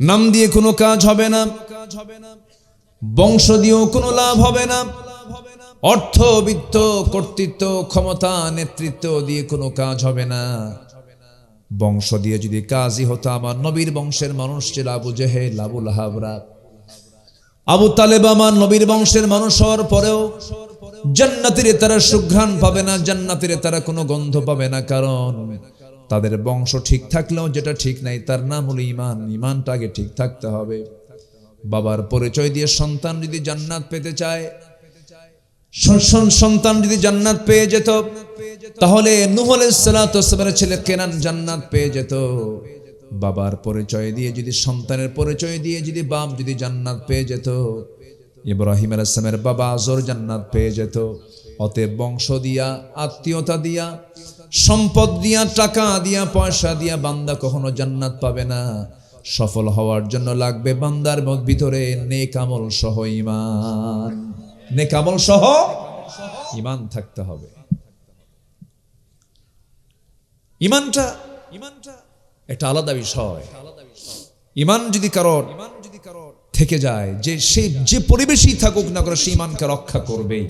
নাম দিয়ে কোনো কাজ হবে না, বংশ দিয়েও কোনো লাভ হবে না, অর্থ বিত্ত কর্তৃত্ব ক্ষমতা নেতৃত্ব দিয়ে কোনো কাজ হবে না। বংশ দিয়ে যদি কাজই হতো, আমার নবীর বংশের মানুষ ছিল আবু জেহেল, আবু লাহাবরা, আবু তালেব আমার নবীর বংশের মানুষ হওয়ার পরেও জান্নাতের তারা সুঘ্রাণ পাবে না, জান্নাতের তারা কোনো গন্ধ পাবে না। কারণ তাদের বংশ ঠিক থাকলেও যেটা ঠিক নাই তার নাম হলো ঈমান। ঈমানটা আগে ঠিক থাকতে হবে। বাবার পরিচয় দিয়ে সন্তান যদি জান্নাত পেতে চায়, সন্তান যদি জান্নাত পেয়ে যেত, তাহলে নূহ আলাইহিস সালাতু ওয়াস সালামের ছেলে কেনান জান্নাত পেয়ে যেত। বাবার পরিচয় দিয়ে যদি, সন্তানের পরিচয় দিয়ে যদি বাপ যদি জান্নাত পেয়ে যেত, ইব্রাহিম আলাইহিস সালামের বাবা আজর জান্নাত পেয়ে যেত। অতএব বংশ দিয়া, আত্মীয়তা দিয়া, সম্পদ দিয়া, টাকা দিয়া, পয়সা দিয়া বান্দা কখনো জান্নাত পাবে না। সফল হওয়ার জন্য লাগবে বান্দার ভিতরে নেক আমল সহ ঈমান। নেক আমল সহ ঈমান থাকতে হবে। ঈমানটা একটা আলাদা বিষয়। ঈমান যদি কারোর থেকে যায়, যে সে যে পরিবেশই থাকুক না করে, সে ঈমানকে রক্ষা করবেই।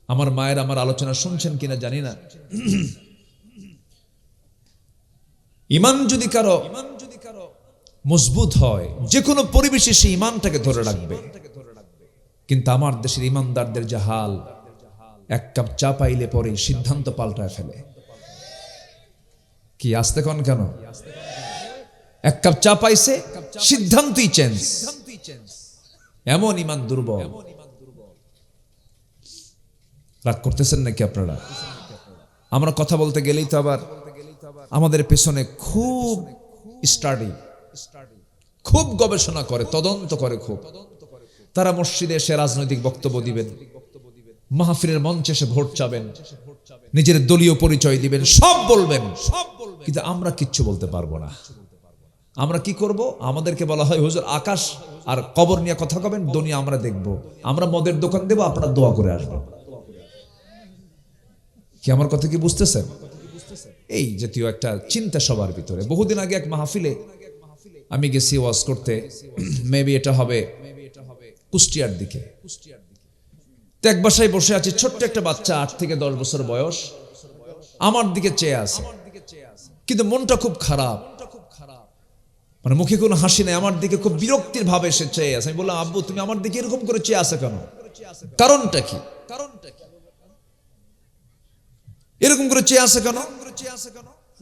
আমার মায়ের আমার আলোচনা শুনছেন কিনা জানি না, ঈমান যদি কারো মজবুত হয়, যে কোনো পরিবেশে সে ঈমানটাকে ধরে রাখবে। কিন্তু আমার দেশের ঈমানদারদের যে হাল, এক কাপ চা পাইলে পরে সিদ্ধান্ত পাল্টায় ফেলে। কি আসতে কোন কেন? এক কাপ চা পাইছে, সিদ্ধান্তই চেঞ্জ। এমন ঈমান দুর্বল। রাগ করতেছেন নাকি আপনারা? আমরা কথা বলতে গেলেই তো আবার আমাদের পেছনে খুব স্টাডি, খুব গবেষণা করে, তদন্ত করে খুব। তারা মসজিদে এসে রাজনৈতিক বক্তব্য দিবেন, মাহফিলের মঞ্চে এসে ভোট চাবেন, নিজের দলীয় পরিচয় দিবেন, সব বলবেন, কিন্তু আমরা কিচ্ছু বলতে পারবো না। আমরা কি করব? আমাদেরকে বলা হয় হুজুর আকাশ আর কবর নিয়ে কথা কবেন, দুনিয়া আমরা দেখব, আমরা মদের দোকান দেব, আপনারা দোয়া করে আসবেন। কি আমার কথা কি বুঝতেছেন? এই জাতীয় একটা চিন্তা সবার ভিতরে। বহুদিন আগে এক মাহফিলে আমি গেছি ওয়াজ করতে, মেবি এটা হবে কুষ্টিয়ার দিকে। তো এক বাসায় বসে আছি, ছোট্ট একটা বাচ্চা, 8 থেকে 10 বছর বয়স, আমার দিকে চেয়ে আছে, কিন্তু মনটা খুব খারাপ, মানে মুখে কোনো হাসি নাই, আমার দিকে খুব বিরক্তির ভাবে সে চেয়ে আছে। আমি বললাম, আব্বু তুমি আমার দিকে এরকম করে চেয়ে আছে কেন? কারণটা কি? এরকম করে চেয়ে আছে কেন?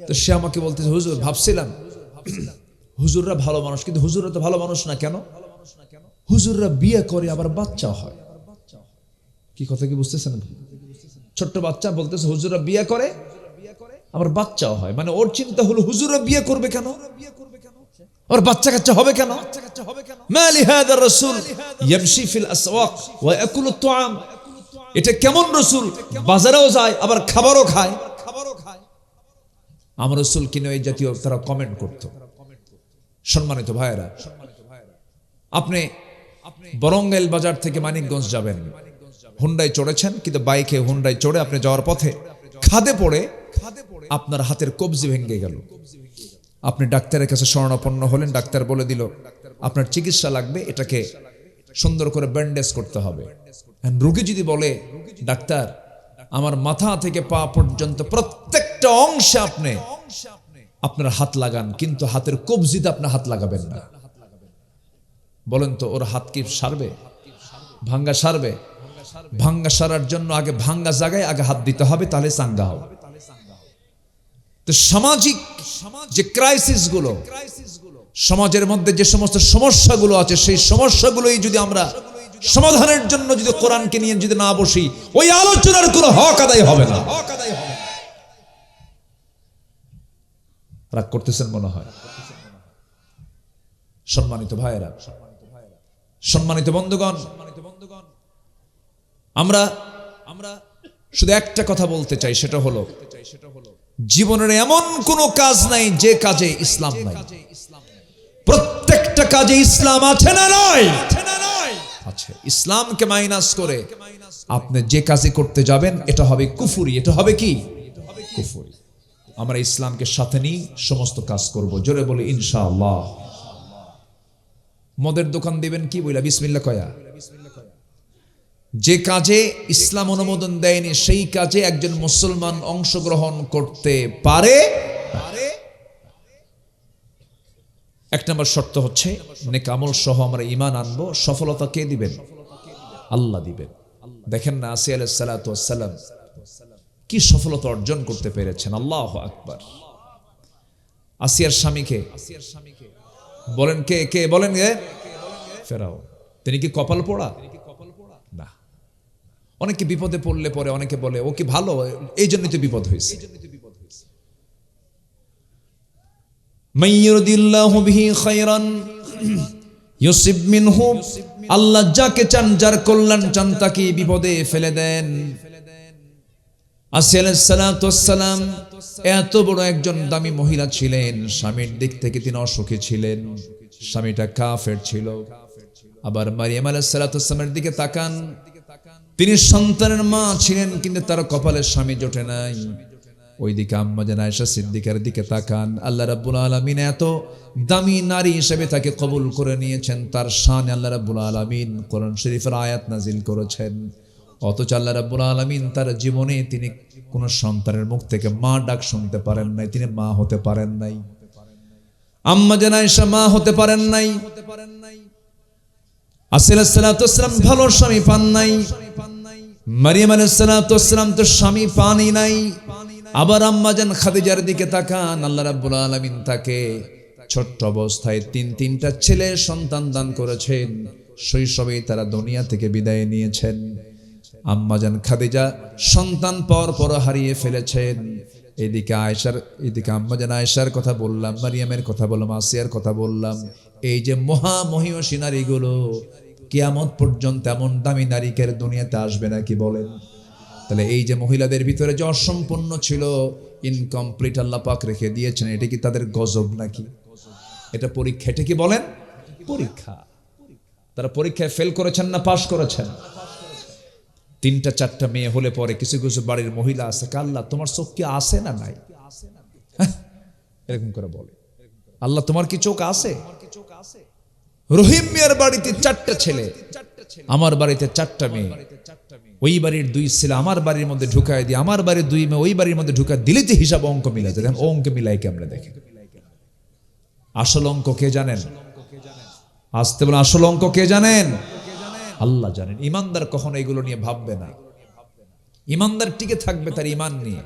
তো সে আমাকে বলতেছে, হুজুর ভাবছিলাম হুজুররা ভালো মানুষ, কিন্তু হুজুররা তো ভালো মানুষ না। কেন? হুজুররা বিয়ে করে আবার বাচ্চা হয়। কি কথা কি বুঝতেছেন? ছোট্ট বাচ্চা বলতেছে হুজুররা বিয়ে করে আবার বাচ্চাও হয়, মানে ওর চিন্তা হলো হুজুররা বিয়ে করবে কেন, আর বাচ্চা কাচ্চা হবে কেন? মা লিহাদা রাসূল ইয়ামশি ফিল আসওয়াক ওয়া ইয়াকুলু তুআম। এটা কেমন রাসূল? বাজারেও যায় আবার খাবারও খায়। আমার রাসূল কিনে এই জাতীয় তারা কমেন্ট করত। সম্মানিত ভাইয়েরা, আপনি বরঙ্গেল বাজার থেকে মানিকগঞ্জ যাবেন, হুন্ডায় চড়েছেন, কিন্তু বাইকে হুন্ডায় চড়ে আপনি যাওয়ার পথে খাদে পড়ে আপনার হাতের কবজি ভেঙে গেল। আপনি ডাক্তারের কাছে শরণাপন্ন হলেন, ডাক্তার বলে দিল আপনার চিকিৎসা লাগবে, এটাকে সুন্দর করে ব্যান্ডেজ করতে হবে। রোগী যদি বলে, ডাক্তার আমার মাথা থেকে পা পর্যন্ত প্রত্যেকটা অংশে আপনি আপনার হাত লাগান, কিন্তু হাতের কবজিতে আপনার হাত লাগাবেন না, বলেন তো ওর হাত কি সারবে? ভাঙ্গা সারবে? ভাঙ্গা সারার জন্য আগে ভাঙ্গা জায়গায় আগে হাত দিতে হবে, তাহলে চাঙ্গা হবে। তো সামাজিক যে ক্রাইসিস গুলো, সমাজের মধ্যে যে সমস্ত সমস্যাগুলো আছে, সেই সমস্যাগুলোই যদি আমরা সমাধানের জন্য যদি কোরআনকে নিয়ে যদি না বসি, ওই আলোচনার কোনো হক আদায় হবে না। রাগ করতেছেন মনে হয়। সম্মানিত ভাইয়েরা, সম্মানিত বন্ধুগণ, আমরা শুধু একটা কথা বলতে চাই, সেটা হলো জীবনের এমন কোনো কাজ নাই যে কাজে ইসলাম নাই। প্রত্যেকটা কাজে ইসলাম আছে না নয়? আছে। ইসলামকে মাইনাস করে আপনি যে কাজে করতে যাবেন, এটা হবে কুফরি। এটা হবে কি? কুফরি। আমরা ইসলামকে সাথে নিয়ে সমস্ত কাজ করব। জোরে বলি ইনশাআল্লাহ। মদের দোকান দিবেন কি বইলা বিসমিল্লাহ কয়া। যে কাজে ইসলাম অনুমোদন দেয়নি সেই কাজে একজন মুসলমান অংশগ্রহণ করতে পারে। এক নম্বর শর্ত হচ্ছে নেক আমল সহ আমরা ঈমান আনবো। সফলতা কে দিবেন? আল্লাহ দিবেন। দেখেন না আসিয়া আলাইহিস সালাতু ওয়াস সালাম কি সফলতা অর্জন করতে পেরেছেন। আল্লাহু আকবার। আসিয়ার স্বামীকে বলেন কে? কে বলেন? ফেরাউন। তিনি কি কপাল পোড়া? না। অনেকে বিপদে পড়লে পরে অনেকে বলে ও কি ভালো, এই জন্যই তো বিপদ হয়েছে। মাইয়ুরিদিল্লাহু বিহি খায়রান ইউসিব মিনহু, আল্লাহ যাকে চান, যার কল্যাণ চান, তাকে বিপদে ফেলে দেন। আসিয়া আলাইহিস সালাতু ওয়াস সালাম এত বড় একজন দামি মহিলা ছিলেন, স্বামীর দিক থেকে তিনি অসুখী ছিলেন, স্বামীটা কাফের ছিল। আবার মারিয়াম আলাইহিস সালাতু ওয়াস সালামের দিকে তাকান, তিনি সন্তানের মা ছিলেন কিন্তু তার কপালে স্বামী জোটে নাই। ওইদিকে আম্মা জান আয়েশা সিদ্দিকার দিকে তাকান, আল্লাহ রাব্বুল আলামিন এত দামি নারী হিসেবে তাকে কবুল করে নিয়েছেন, তার শানে আল্লাহ রাব্বুল আলামিন কোরআন শরীফের আয়াত নাজিল করেছেন। অথচ আল্লাহ রাব্বুল আলামিন তার জীবনে তিনি কোন সন্তানের মুখ থেকে মা ডাক শুনতে পারেন নাই, তিনি মা হতে পারেন নাই। আম্মা জান আয়েশা মা হতে পারেন নাই। আসিয়া আলাইহিস সালাতু ওয়াস সালাম ভালো স্বামী পান নাই। মারিয়াম আলাইহিস সালাতু ওয়াস সালাম তো স্বামী পানই নাই। আবার আম্মা জান খাদিজার দিকে তাকান, আল্লাহ রাব্বুল আলামিন তাকে ছোট্ট অবস্থায় তিনটা ছেলে সন্তান দান করেছেন। শৈশবেই তারা দুনিয়া থেকে বিদায় নিয়েছেন। আম্মা জান খাদিজা সন্তান পর হারিয়ে ফেলেছেন। এদিকে আম্মা জান আয়েশার কথা বললাম, মারিয়ামের কথা বললাম, আসিয়ার কথা বললাম। এই যে মহিয়সী নারীগুলো কিয়ামত পর্যন্ত এমন দামি নারীকের দুনিয়াতে আসবে নাকি বলেন? তাহলে এই যে মহিলাদের ভিতরে যে অসম্পূর্ণ ছিল, ইনকমপ্লিট আল্লাহ পাক রেখে দিয়েছেন, এটা কি তাদের গজব নাকি? এটা পরীক্ষা। এটা কি বলেন? পরীক্ষা। তারা পরীক্ষায় ফেল করেছেন না পাশ করেছেন? 3টা 4টা মেয়ে হলে পরে কিছু কিছু বাড়ির মহিলা আছে, আল্লাহ তোমার চোখ কি আছে না নাই? এরকম করে বলে, আল্লাহ তোমার কি চোখ আছে? রহিম মিয়ার বাড়িতে 4টা ছেলে, আমার বাড়িতে 4টা মেয়ে। ওই বাড়ির 2 ছেলে আমার বাড়ির মধ্যে ঢুকায় দিয়ে, আমার বাড়ির 2 মেয়ে ওই বাড়ির মধ্যে ঢুকায় দিলে যে হিসাব অঙ্ক মিলে যায়। অঙ্ক মিলাই কেমনে দেখেন? আসল অঙ্ক কে জানেন? আসতে বলে আসল অঙ্ক কে জানেন? আল্লাহ জানেন। ইমানদার কখনো এগুলো নিয়ে ভাববে না। ইমানদার টিকে থাকবে তার ইমান নিয়ে।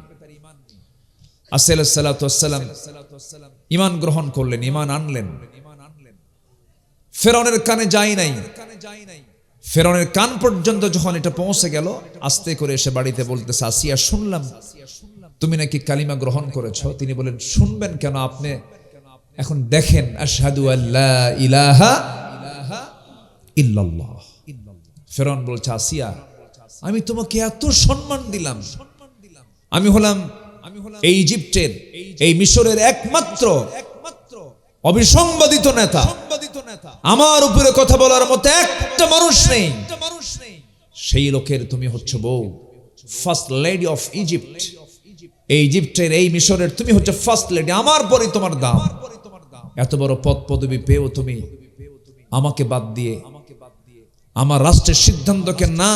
আসিয়া আলাইহিস সালাতু ওয়াস সালাম ইমান গ্রহণ করলেন, ইমান আনলেন। ফেরাউনের কানে যায় নাই। ফেরাউনের কান পর্যন্ত যখন এটা পৌঁছে গেল, আস্তে করে এসে বাড়িতে বলতেছে, আসিয়া শুনলাম তুমি নাকি কালিমা গ্রহণ করেছো। তিনি বলেন, শুনবেন কেন? আপনি এখন দেখেন, আশহাদু আল্লা ইলাহা ইল্লাল্লাহ। ফেরাউন বলছে, আসিয়া আমি তোমাকে এত সম্মান দিলাম, আমি হলাম এই ইজিপ্টের, এই মিশরের একমাত্র অবিসংবাদিত নেতা, আমার উপরে কথা বলার মতো একটা মানুষ নেই। সেই লোকের তুমি হচ্ছে বউ, ফার্স্ট লেডি অফ ইজিপ্ট। এই ইজিপ্টের, এই মিশরের তুমি হচ্ছে ফার্স্ট লেডি, আমার পরে তোমার দাম। এত বড় পদ পদবি পেয়েও তুমি আমাকে বাদ দিয়ে, আমার রাষ্ট্রের সিদ্ধান্তকে না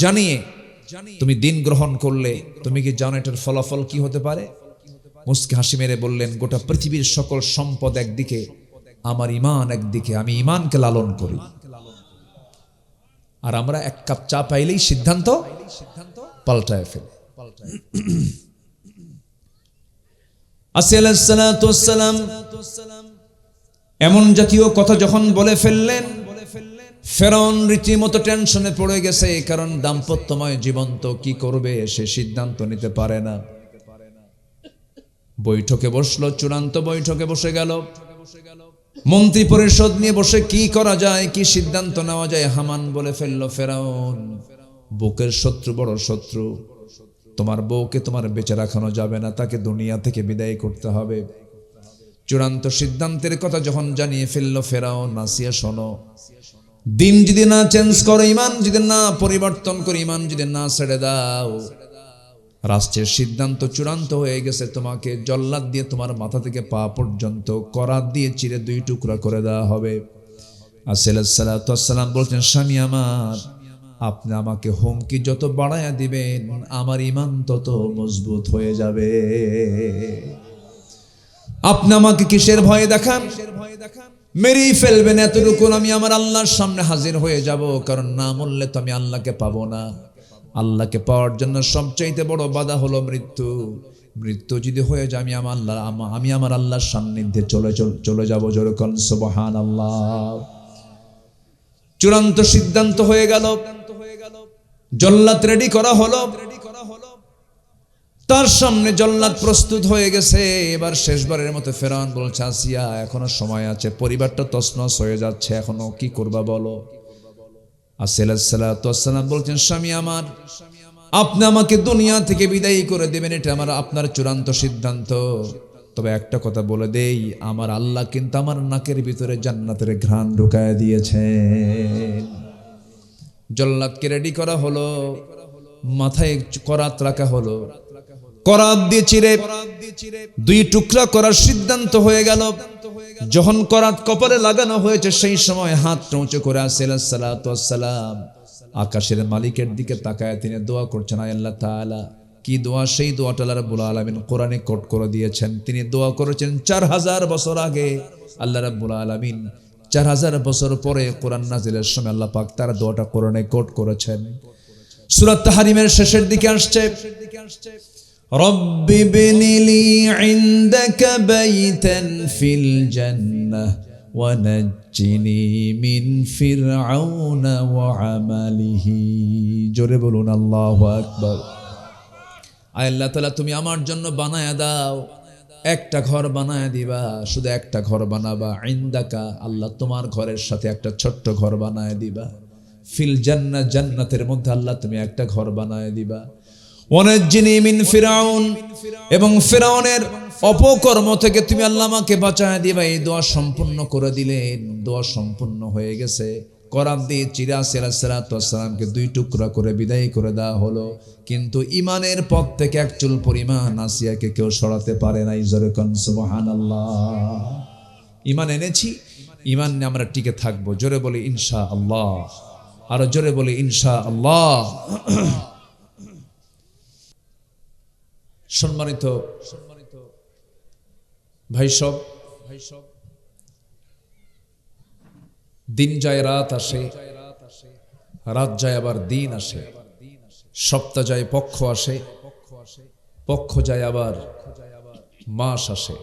জানিয়ে তুমি দিন গ্রহণ করলে, তুমি কি জানো এটার ফলাফল কি হতে পারে? মুস্কি হাসি মেরে বললেন, গোটা পৃথিবীর সকল সম্পদ একদিকে, আমার ইমান একদিকে, আমি ইমানকে লালন করি। আর আমরা 1 কাপ চা পাইলেই সিদ্ধান্ত পাল্টায় ফেলি। আসিয়া আলাইহিস সালাতু ওয়াস সালাম এমন জাতীয় কথা যখন বলে ফেললেন, ফেরাউন রীতিমতো টেনশনে পড়ে গেছে। কারণ দাম্পত্যময় জীবন তো কি করবে, সে সিদ্ধান্ত নিতে পারে না। বৈঠকে বসলো, চূড়ান্ত বৈঠকে বসে গেল। মন্ত্রী পরিষদ নিয়ে বসে কি করা যায়, কি সিদ্ধান্ত নেওয়া যায়। হামান বলে ফেললো, ফেরাউন বুকের শত্রু বড় শত্রু, তোমার বউকে তোমার বেঁচে রাখানো যাবে না, তাকে দুনিয়া থেকে বিদায় করতে হবে। চূড়ান্ত সিদ্ধান্তের কথা যখন জানিয়ে ফেললো ফেরাউন, আসিয়া শোনো, দিন যদি না চেঞ্জ করো, ইমান যদি না পরিবর্তন করে, ইমান যদি না ছেড়ে দাও, রাষ্ট্রের সিদ্ধান্ত চূড়ান্ত হয়ে গেছে, তোমাকে জল্লাদ দিয়ে তোমার মাথা থেকে পা পর্যন্ত করাত দিয়ে চিরে 2 টুকরা করে দেওয়া হবে। আলাইহিস সালাম বলছেন, স্বামী আমার, আপনি আমাকে হুমকি যত বাড়ায়া দিবেন আমার ঈমান তত মজবুত হয়ে যাবে। আপনি আমাকে কিসের ভয়ে দেখান? মেরেই ফেলবেন এতটুকু আমি আমার আল্লাহর সামনে হাজির হয়ে যাব, কারণ না মরলে তো আমি আল্লাহকে পাবো না। আল্লাহকে পাওয়ার জন্য সবচাইতে বড় বাধা হলো মৃত্যু। মৃত্যু যদি হয়ে যায় আমি আমার আল্লাহর সান্নিধ্যে চলে যাব। যেরকম সুবহানাল্লাহ। চূড়ান্ত সিদ্ধান্ত হয়ে গেল, জল্লাদ রেডি করা হলো, তার সামনে জল্লাদ প্রস্তুত হয়ে গেছে। এবার শেষবারের মতো ফেরাউন বলছে, আসিয়া এখনো সময় আছে, পরিবারটা তছনছ হয়ে যাচ্ছে, এখনো কি করবা বলো। আসিয়া আলাইহিস সালাম বলছেন, স্বামী আমার, আপনি আমাকে দুনিয়া থেকে বিদায়ী করে দেবেন, এটা আমার আপনার চূড়ান্ত সিদ্ধান্ত। তবে একটা কথা বলে দেই, আমার আল্লাহ কিন্তু আমার নাকের ভিতরে জান্নাতের ঘ্রাণ ঢুকায় দিয়েছেন। জল্লাদকে রেডি করা হলো, মাথায় করাত রাখা হলো, করাত দিয়ে চিরে দুই টুকরা করার সিদ্ধান্ত হয়ে গেল। যখন করাত কপালে লাগানো হয়েছে, সেই সময় হাত উঁচু করে আলাইহিস সালাম আকাশের মালিকের দিকে তাকায় তিনি দোয়া করছেন, আয় আল্লাহ তাআলা। কি দোয়া? সেই দোয়াটা আল্লাহ রাব্বুল আলামিন কোরআনে কোট করে দিয়েছেন। তিনি দোয়া করেছেন 4000 বছর আগে। আল্লাহ রাব্বুল আলামিন 4000 বছর পরে কোরআন নাজিলের সময় আল্লাহ পাক তার দোয়াটা কোরআনে কোট করেছেন। সূরা তাহরিমের শেষের দিকে আসছে, রব্বি বিনিলি ইনদাকা বাইতান ফিল জান্নাহ ওয়া নাজ্জিনি মিন ফিরআউনা ওয়া আমালিহি। জোরে বলুন আল্লাহু আকবার। আয় আল্লাহ তাআলা, তুমি আমার জন্য বানায়া দাও, একটা ঘর বানায়া দিবা, শুধু একটা ঘর বানাবা। ইনদাকা, আল্লাহ তোমার ঘরের সাথে একটা ছোট্ট ঘর বানায়া দিবা। ফিল জান্নাহ, জান্নাতের মধ্যে আল্লাহ তুমি একটা ঘর বানায়া দিবা। ওয়ানাজ্জিনি মিন ফিরআউন, এবং ফিরআউনের অপকর্ম থেকে তুমি আল্লাহ আমাকে বাঁচায় দিবা। এই দোয়া সম্পূর্ণ করে দিলেন। দোয়া সম্পূর্ণ হয়ে গেছে। করাত দিয়ে চিরা সালামকে দুই টুকরা করে বিদায় করে দেওয়া হলো। কিন্তু ইমানের পথ থেকে এক চুল পরিমাণ আসিয়াকে কেউ সরাতে পারে নাই। জোরে কোন সুবহানাল্লাহ। ইমান এনেছি, ইমান নিয়ে আমরা টিকে থাকবো। জোরে বলি ইনশাআল্লাহ, আরো জোরে বলি ইনশাআল্লাহ। সম্মানিত ভাই সব, দিন যায় রাত আসে, রাত যায় আবার দিন আসে, সপ্তাহ যায় পক্ষ আসে, পক্ষ যায় আবার মাস আসে।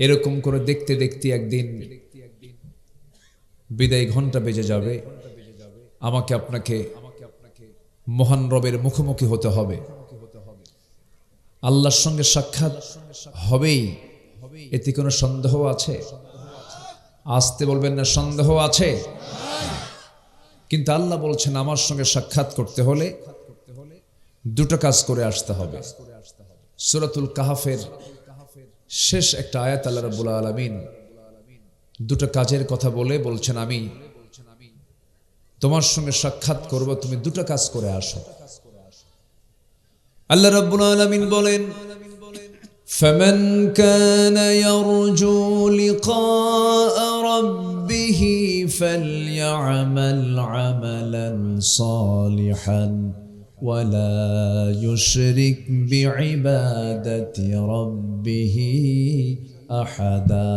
এরকম করে দেখতে দেখতে একদিন বিদায় ঘন্টা বেজে যাবে। আমাকে আপনাকে মহান রবের মুখোমুখি হতে হবে। আল্লাহর সঙ্গে সাক্ষাৎ হবেই, এতে কোনো সন্দেহ আছে? আসতে বলবেন না, সন্দেহ আছে? কিন্তু আল্লাহ বলছেন আমার সঙ্গে সাক্ষাৎ করতে হলে দুটো কাজ করে আসতে হবে। সূরাতুল কাহাফের শেষ একটা আয়াত আল্লাহ রাব্বুল আলামিন দুটো কাজের কথা বলে বলছেন, আমি তোমার সঙ্গে সাক্ষাৎ করব, তুমি দুটো কাজ করে আসো। আল্লাহ রাব্বুল আলামিন বলেন, فمن كان يرجو لقاء ربه فليعمل عملا صالحا ولا يشرك بعبادة ربه أحدا।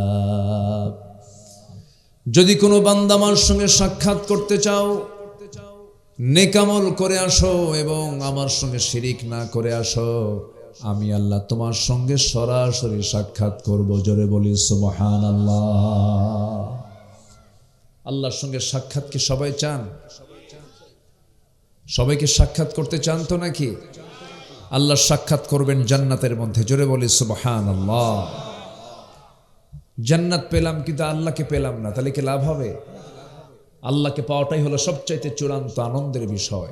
যদি কোনো বান্দা আমার সঙ্গে সাক্ষাৎ করতে চাও, নেক আমল করে আসো এবং আমার সঙ্গে শিরিক না করে আসো, আমি আল্লাহ তোমার সঙ্গে সরাসরি সাক্ষাৎ করব। জোরে বলি সুবহানাল্লাহ। আল্লাহর সঙ্গে সাক্ষাৎ কি সবাই চান? সবাইকে সাক্ষাৎ করতে চান তো নাকি? আল্লাহ সাক্ষাৎ করবেন জান্নাতের মধ্যে। জোরে বলি সুবহানাল্লাহ। জান্নাত পেলাম কিন্তু আল্লাহকে পেলাম না, তাহলে কি লাভ হবে? আল্লাহকে পাওয়াটাই হলো সবচাইতে চূড়ান্ত আনন্দের বিষয়।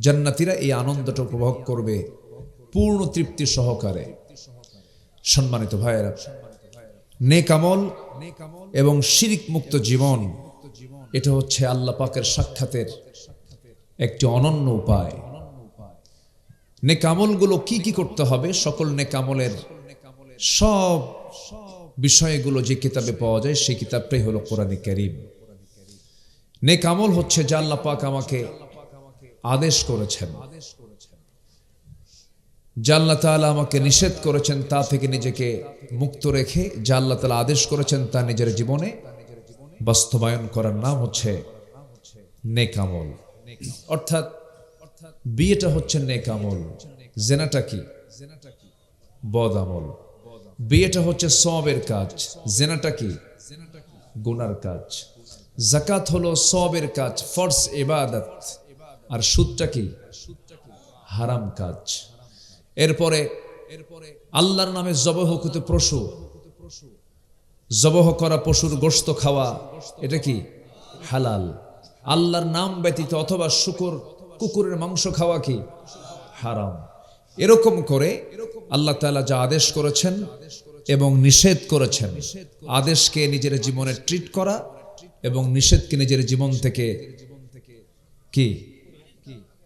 জান্নাতীরা এই আনন্দটা উপভোগ করবে পূর্ণ তৃপ্তি সহকারে। সম্মানিত ভাইয়েরা, নেক আমল এবং শিরক মুক্ত জীবন, এটা হচ্ছে আল্লাহ পাকের সাক্ষাতের একটি অনন্য উপায়। নেক আমলগুলো কি কি করতে হবে? সকল নেক আমলের সব বিষয়গুলো যে কিতাবে পাওয়া যায় সেই কিতাবটাই হলো কোরআনে কারীম। নেক আমল হচ্ছে যা আল্লাহ পাক আমাকে আদেশ করেছেন, যা আল্লাহ তাআলা আমাকে নিষেধ করেছেন তা থেকে নিজেকে মুক্ত রেখে যা আল্লাহ তাআলা আদেশ করেছেন তা নিজের জীবনে বাস্তবায়ন করার নাম হচ্ছে নেক আমল। অর্থাৎ বিয়েটা হচ্ছে নেক আমল, জেনাটা কি? বদ আমল। বিয়েটা হচ্ছে সওয়াবের কাজ, জেনাটা কি? গুনার কাজ। যাকাত হলো সওয়াবের কাজ, ফরজ ইবাদত। আর সুদটা কি? হারাম কাজ। এরপরে আল্লাহর নামে জবহকৃত পশু, জবহ করা পশুর গোশত খাওয়া, এটা কি? হালাল। আল্লাহর নাম ব্যতীত অথবা কুকুরের মাংস খাওয়া কি? হারাম। এরকম করে আল্লাহ তাআলা যা আদেশ করেছেন এবং নিষেধ করেছেন, আদেশকে নিজের জীবনে ট্রিট করা এবং নিষেধকে নিজের জীবন থেকে কি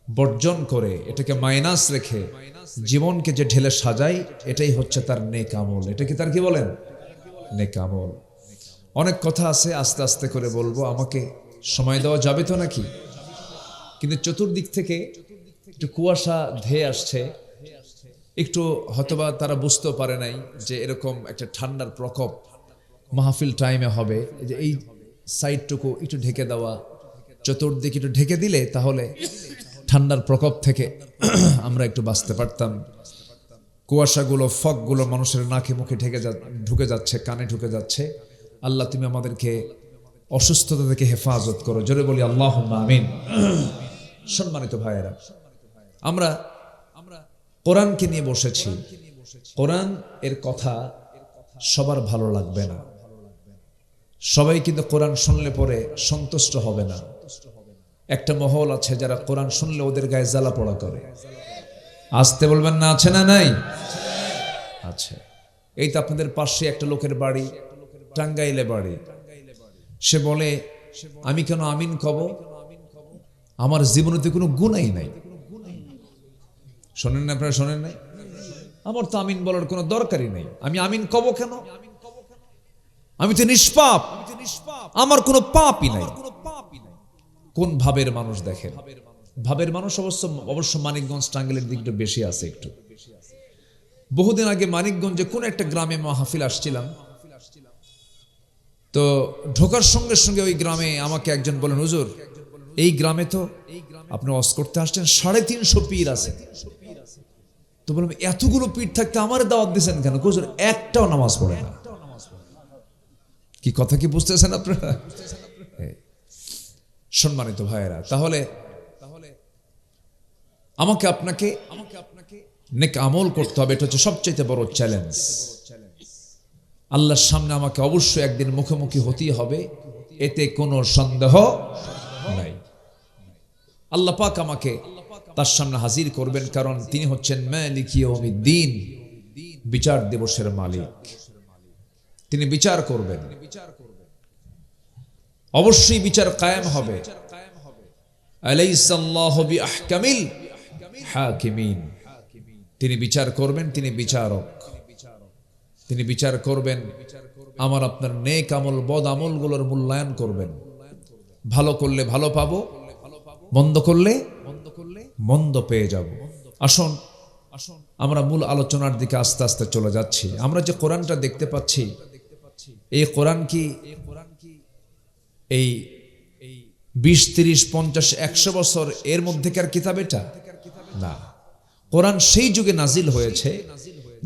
বর্জন করে, এটাকে মাইনাস রেখে জীবনকে যে ঢেলে সাজাই, এটাই হচ্ছে তার নেক আমল। এটা কি তার কি বলেন? নেক আমল। অনেক কথা আছে, আস্তে আস্তে করে বলবো। আমাকে সময় দেওয়া যাবে তো নাকি? কিন্তু চতুর্দিক থেকে একটু কুয়াশা ধেয়ে আসছে, একটু হয়তোবা তারা বুঝতেও পারে নাই যে এরকম একটা ঠান্ডার প্রকোপ মাহফিল টাইমে হবে। যে এই সাইডটুকু একটু ঢেকে দেওয়া, চতুর্দিকে একটু ঢেকে দিলে তাহলে ঠান্ডার প্রকোপ থেকে আমরা একটু বাঁচতে পারতাম। কুয়াশাগুলো, ফগগুলো মানুষের নাকে মুখে ঢুকে যাচ্ছে, কানে ঢুকে যাচ্ছে। আল্লাহ তুমি আমাদেরকে অসুস্থতা থেকে হেফাজত করো, জোরে বলি আল্লাহুম্মা আমিন। সম্মানিত ভাইয়েরা, আমরা কোরআনকে নিয়ে বসেছি। কোরআন এর কথা সবার ভালো লাগবে না, সবাই কিন্তু কোরআন শুনলে পরে সন্তুষ্ট হবে না। একটা মহল আছে যারা কোরআন শুনলে ওদের গায়ে জ্বালা পোড়া করে। আসতে বলবেন না, আছে না নাই? আছে। এই তো আপনাদের পাশে একটা লোকের বাড়ি, টাঙ্গাইলে বাড়ি। সে বলে আমি কেন আমিন কব? আমার জীবনে তো কোনো গুনাই নাই। শোনেন না আপনারা? শোনেন নাই? আমার তো আমিন বলার কোনো দরকারই নেই, আমি আমিন কব কেন? আমি তো নিষ্পাপ, আমার কোনো পাপই নাই। কোন ভাবের মানুষ দেখেন? ভাবের মানুষ অবশ্য মানিকগঞ্জ টাঙ্গাইলের দিকটা বেশি আছে একটু। বহুদিন আগে মানিকগঞ্জে কোন একটা গ্রামে মাহফিল আসছিলাম, তো ঢোকার সঙ্গে সঙ্গে ওই গ্রামে আমাকে একজন বলেন, হুজুর এই গ্রামে তো আপনি ওয়াজ করতে আসছেন, 350 পীর আছে। তো বললাম এতগুলো পীর থাকতে আমার দাওয়াত দিয়েছেন কেন? হুজুর একটাও নামাজ পড়ে না। কি কথা কি বুঝতেছেন আপনারা? সম্মানিত ভাইয়েরা, তাহলে আমাকে আপনাকে নেক আমল করতে হবে। এটা হচ্ছে সবচেয়ে বড় চ্যালেঞ্জ। আল্লাহর সামনে আমাকে অবশ্যই একদিন মুখোমুখি হতেই হবে, এতে কোনো সন্দেহ নাই। আল্লাহ পাক আমাকে তার সামনে হাজির করবেন, কারণ তিনি হচ্ছেন মালিক ইয়াউমিদ্দিন, বিচার দিবসের মালিক। তিনি বিচার করবেন, অবশ্যই বিচার কায়েম হবে। আলাইসাল্লাহু বিআহকামিল হাকিমিন, তিনি বিচার করবেন, তিনি বিচারক। তিনি বিচার করবেন, আমার আপনার নেক আমল বদ আমলগুলোর মূল্যায়ন করবেন। ভালো করলে ভালো পাবো, মন্দ করলে মন্দ পেয়ে যাব। আসুন আমরা মূল আলোচনার দিকে আস্তে আস্তে চলে যাচ্ছি। আমরা যে কোরআনটা দেখতে পাচ্ছি, এই কোরআন কি এই 20, 30, 50, 100 বছর এর মধ্যেকার কিতাব? এটা না। কোরআন সেই যুগে নাজিল হয়েছে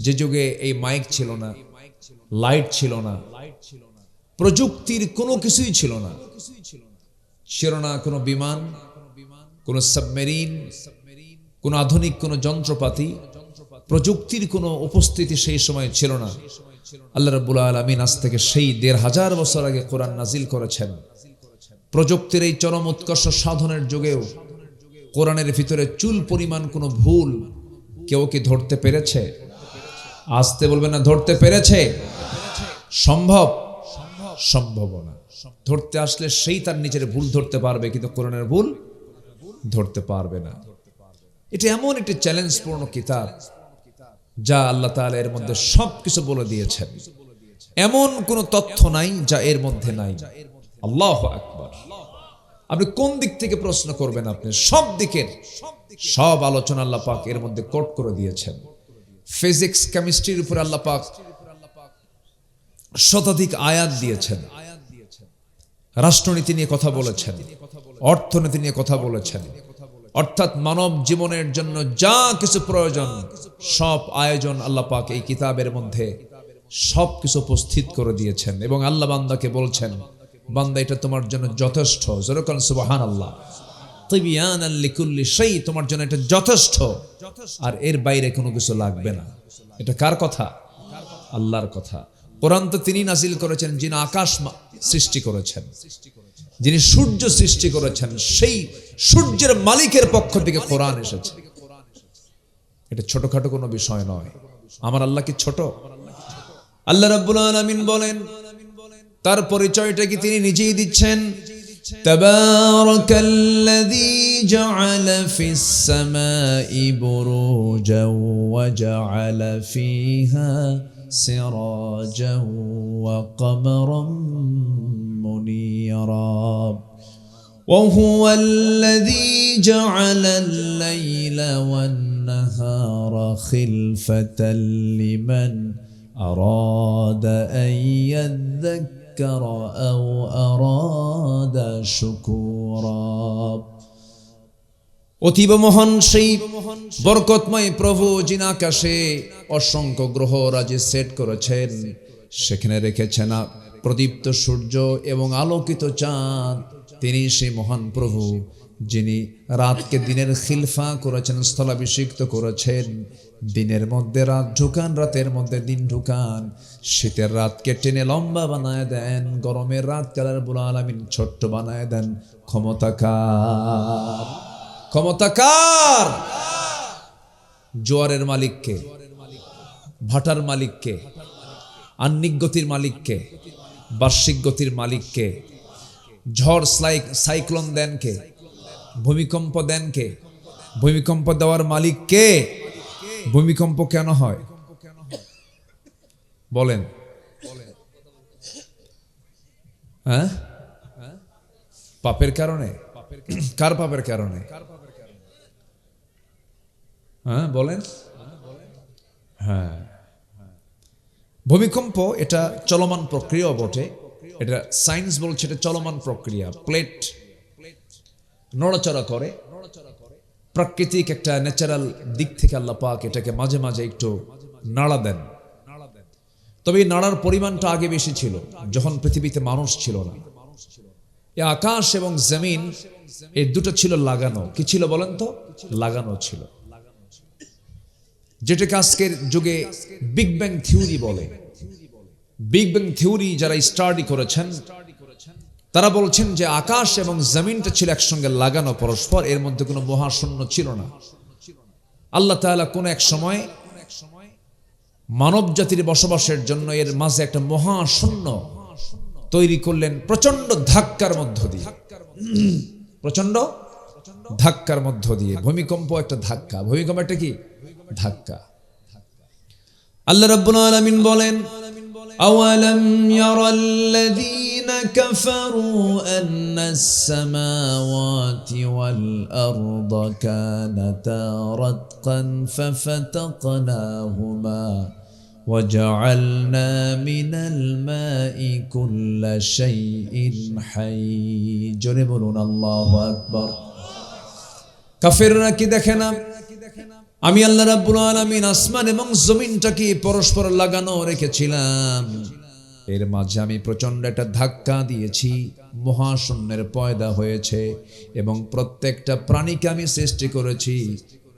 যে যুগে এই মাইক ছিল না, লাইট ছিল না, প্রযুক্তির কোনো কিছুই ছিল না, ছিল না কোনো বিমান, কোনো সাবমেরিন, কোনো আধুনিক কোনো যন্ত্রপাতি, প্রযুক্তির কোনো উপস্থিতি সেই সময় ছিল না। আল্লাহ রাব্বুল আলামিন আজ থেকে সেই 1500 বছর আগে কোরআন নাজিল করেছেন। প্রযুক্তির এই চরম উৎকর্ষ সাধনের যুগেও কোরআনের ভিতরে চুল পরিমাণ কোনো ভুল কেউ কি ধরতে পেরেছে? আসতে বলবেন না, ধরতে পেরেছে? সম্ভব? সম্ভব না। ধরতে আসলে সেই তার নিজের ভুল ধরতে পারবে, কিন্তু কোরআনের ভুল ধরতে পারবে না। এটা এমন একটি চ্যালেঞ্জপূর্ণ কিতাব যা আল্লাহ তাআলা এর মধ্যে সবকিছু বলে দিয়েছেন। এমন কোনো তথ্য নাই যা এর মধ্যে নাই। আল্লাহু আকবার। আপনি কোন দিক থেকে প্রশ্ন করবেন, আপনি সব দিকের সব আলোচনা আল্লাহ পাক এর মধ্যে কোট করে দিয়েছেন। ফিজিক্স কেমিস্ট্রির উপর আল্লাহ পাক শতাধিক আয়াত দিয়েছেন, রাষ্ট্রনীতি নিয়ে কথা বলেছেন, অর্থনীতি নিয়ে কথা বলেছেন, অর্থাৎ মানব জীবনের জন্য যা কিছু প্রয়োজন সব আয়োজন আল্লাহ পাক এই কিতাবের মধ্যে সব কিছু উপস্থিত করে দিয়েছেন। এবং আল্লাহ বান্দাকে বলছেন, বান্দা এটা তোমার জন্য যথেষ্ট। যেরকম সুবহানাল্লাহ, তিবিয়ানাল লিকুল্লি শাই, তোমার জন্য এটা যথেষ্ট, আর এর বাইরে কোনো কিছু লাগবে না। এটা কার কথা? আল্লাহর কথা। কোরআন তো তিনি নাজিল করেছেন যিনি আকাশ সৃষ্টি করেছেন, যিনি সূর্য সৃষ্টি করেছেন, সেই সূর্যের মালিকের পক্ষ থেকে কোরআন এসেছে। এটা ছোটখাটো কোনো বিষয় নয়। আমার আল্লাহ কি ছোট? আল্লাহ রাব্বুল আলামিন বলেন, তার পরিচয়টা কি তিনি নিজেই দিচ্ছেন। তাবারাকাল্লাযী জাআলা ফিস সামাই বুরুজান ওয়া জাআলা ফিহা সিরাজান ওয়া কমারান মুনীরা وهو الذي جعل الليل والنهار خلفة لمن أراد أن يذكر أو أراد شكورا। অতীব মহান সেই বরকতময় প্রভু যিনি আকাশে অসংখ্য গ্রহ রাজি সেট করেছেন, সেখানে রেখেছেন প্রদীপ্ত সূর্য এবং আলোকিত চাঁদ। তিনি সেই মহান প্রভু যিনি রাতকে দিনের খিলফা করেছেন, স্থলাভিষিক্ত করেছেন। দিনের মধ্যে রাত ঢুকান, রাতের মধ্যে দিন ঢুকান। শীতের রাতকে টেনে লম্বা বানায় দেন, গরমের রাতকে আল্লাহ রাব্বুল আলামিন ছোট্ট বানায় দেন। ক্ষমতাকার, ক্ষমতাকার। জোয়ারের মালিককে, ভাটার মালিককে, আহ্নিক গতির মালিককে, বার্ষিক গতির মালিককে, ঝড় সাইক্লোন দেন কে, ভূমিকম্প দেন কে, ভূমিকম্প দেওয়ার মালিক কে? ভূমিকম্প কেন হয় বলেন? হ্যাঁ, পাপের কারণে। কার পাপের কারণে? হ্যাঁ বলেন। হ্যাঁ, ভূমিকম্প এটা চলমান প্রক্রিয়া বটে। এটা সায়েন্স বলছে এটা চলমান প্রক্রিয়া। প্লেট নড়াচড়া করে, প্রাকৃতিক একটা ন্যাচারাল দিক থেকে আল্লাহ পাক এটাকে মাঝে মাঝে একটু নাড়া দেন। তবে এই নাড়ার পরিমাণটা আগে বেশি ছিল, যখন পৃথিবীতে মানুষ ছিল না। এই আকাশ এবং জমিন এই দুটো ছিল লাগানো। কি ছিল বলেন তো? লাগানো ছিল, যেটাকে আজকের যুগে বিগ ব্যাং থিওরি বলে। বিগ ব্যাং থিওরি যারা স্টাডি করেছেন তারা বলছেন যে আকাশ এবং জমিনটা ছিল একসঙ্গে লাগানো পরস্পর, এর মধ্যে কোনো মহাশূন্য ছিল না। আল্লাহ তাআলা কোন এক সময় মানব জাতির বসবাসের জন্য এর মাঝে একটা মহাশূন্য তৈরি করলেন প্রচন্ড ধাক্কার মধ্য দিয়ে। প্রচন্ড ধাক্কার মধ্য দিয়ে। ভূমিকম্প একটা ধাক্কা, ভূমিকম্প একটা কি? ধাক্কা। আল্লাহ রাব্বুল আলামিন বলেন, আওয়ালাম ইয়ারাল্লাযীনা কাফারু আন্নাস সামাওয়াতি ওয়াল আরদা কানাতা রাতকান ফাফাতাকনাহুমা وجعلنا من الماء كل شيء حي। জোরে বলুন আল্লাহু আকবার। কাফেররা কি দেখে না আমি আল্লাহ রাব্বুল আলামিন আসমান এবং জমিনটাকে পরস্পর লাগানো রেখেছিলাম, এর মাঝে আমি প্রচন্ড একটা ধাক্কা দিয়েছি, মহাশূন্যের পয়দা হয়েছে এবং প্রত্যেকটা প্রাণীকে আমি সৃষ্টি করেছি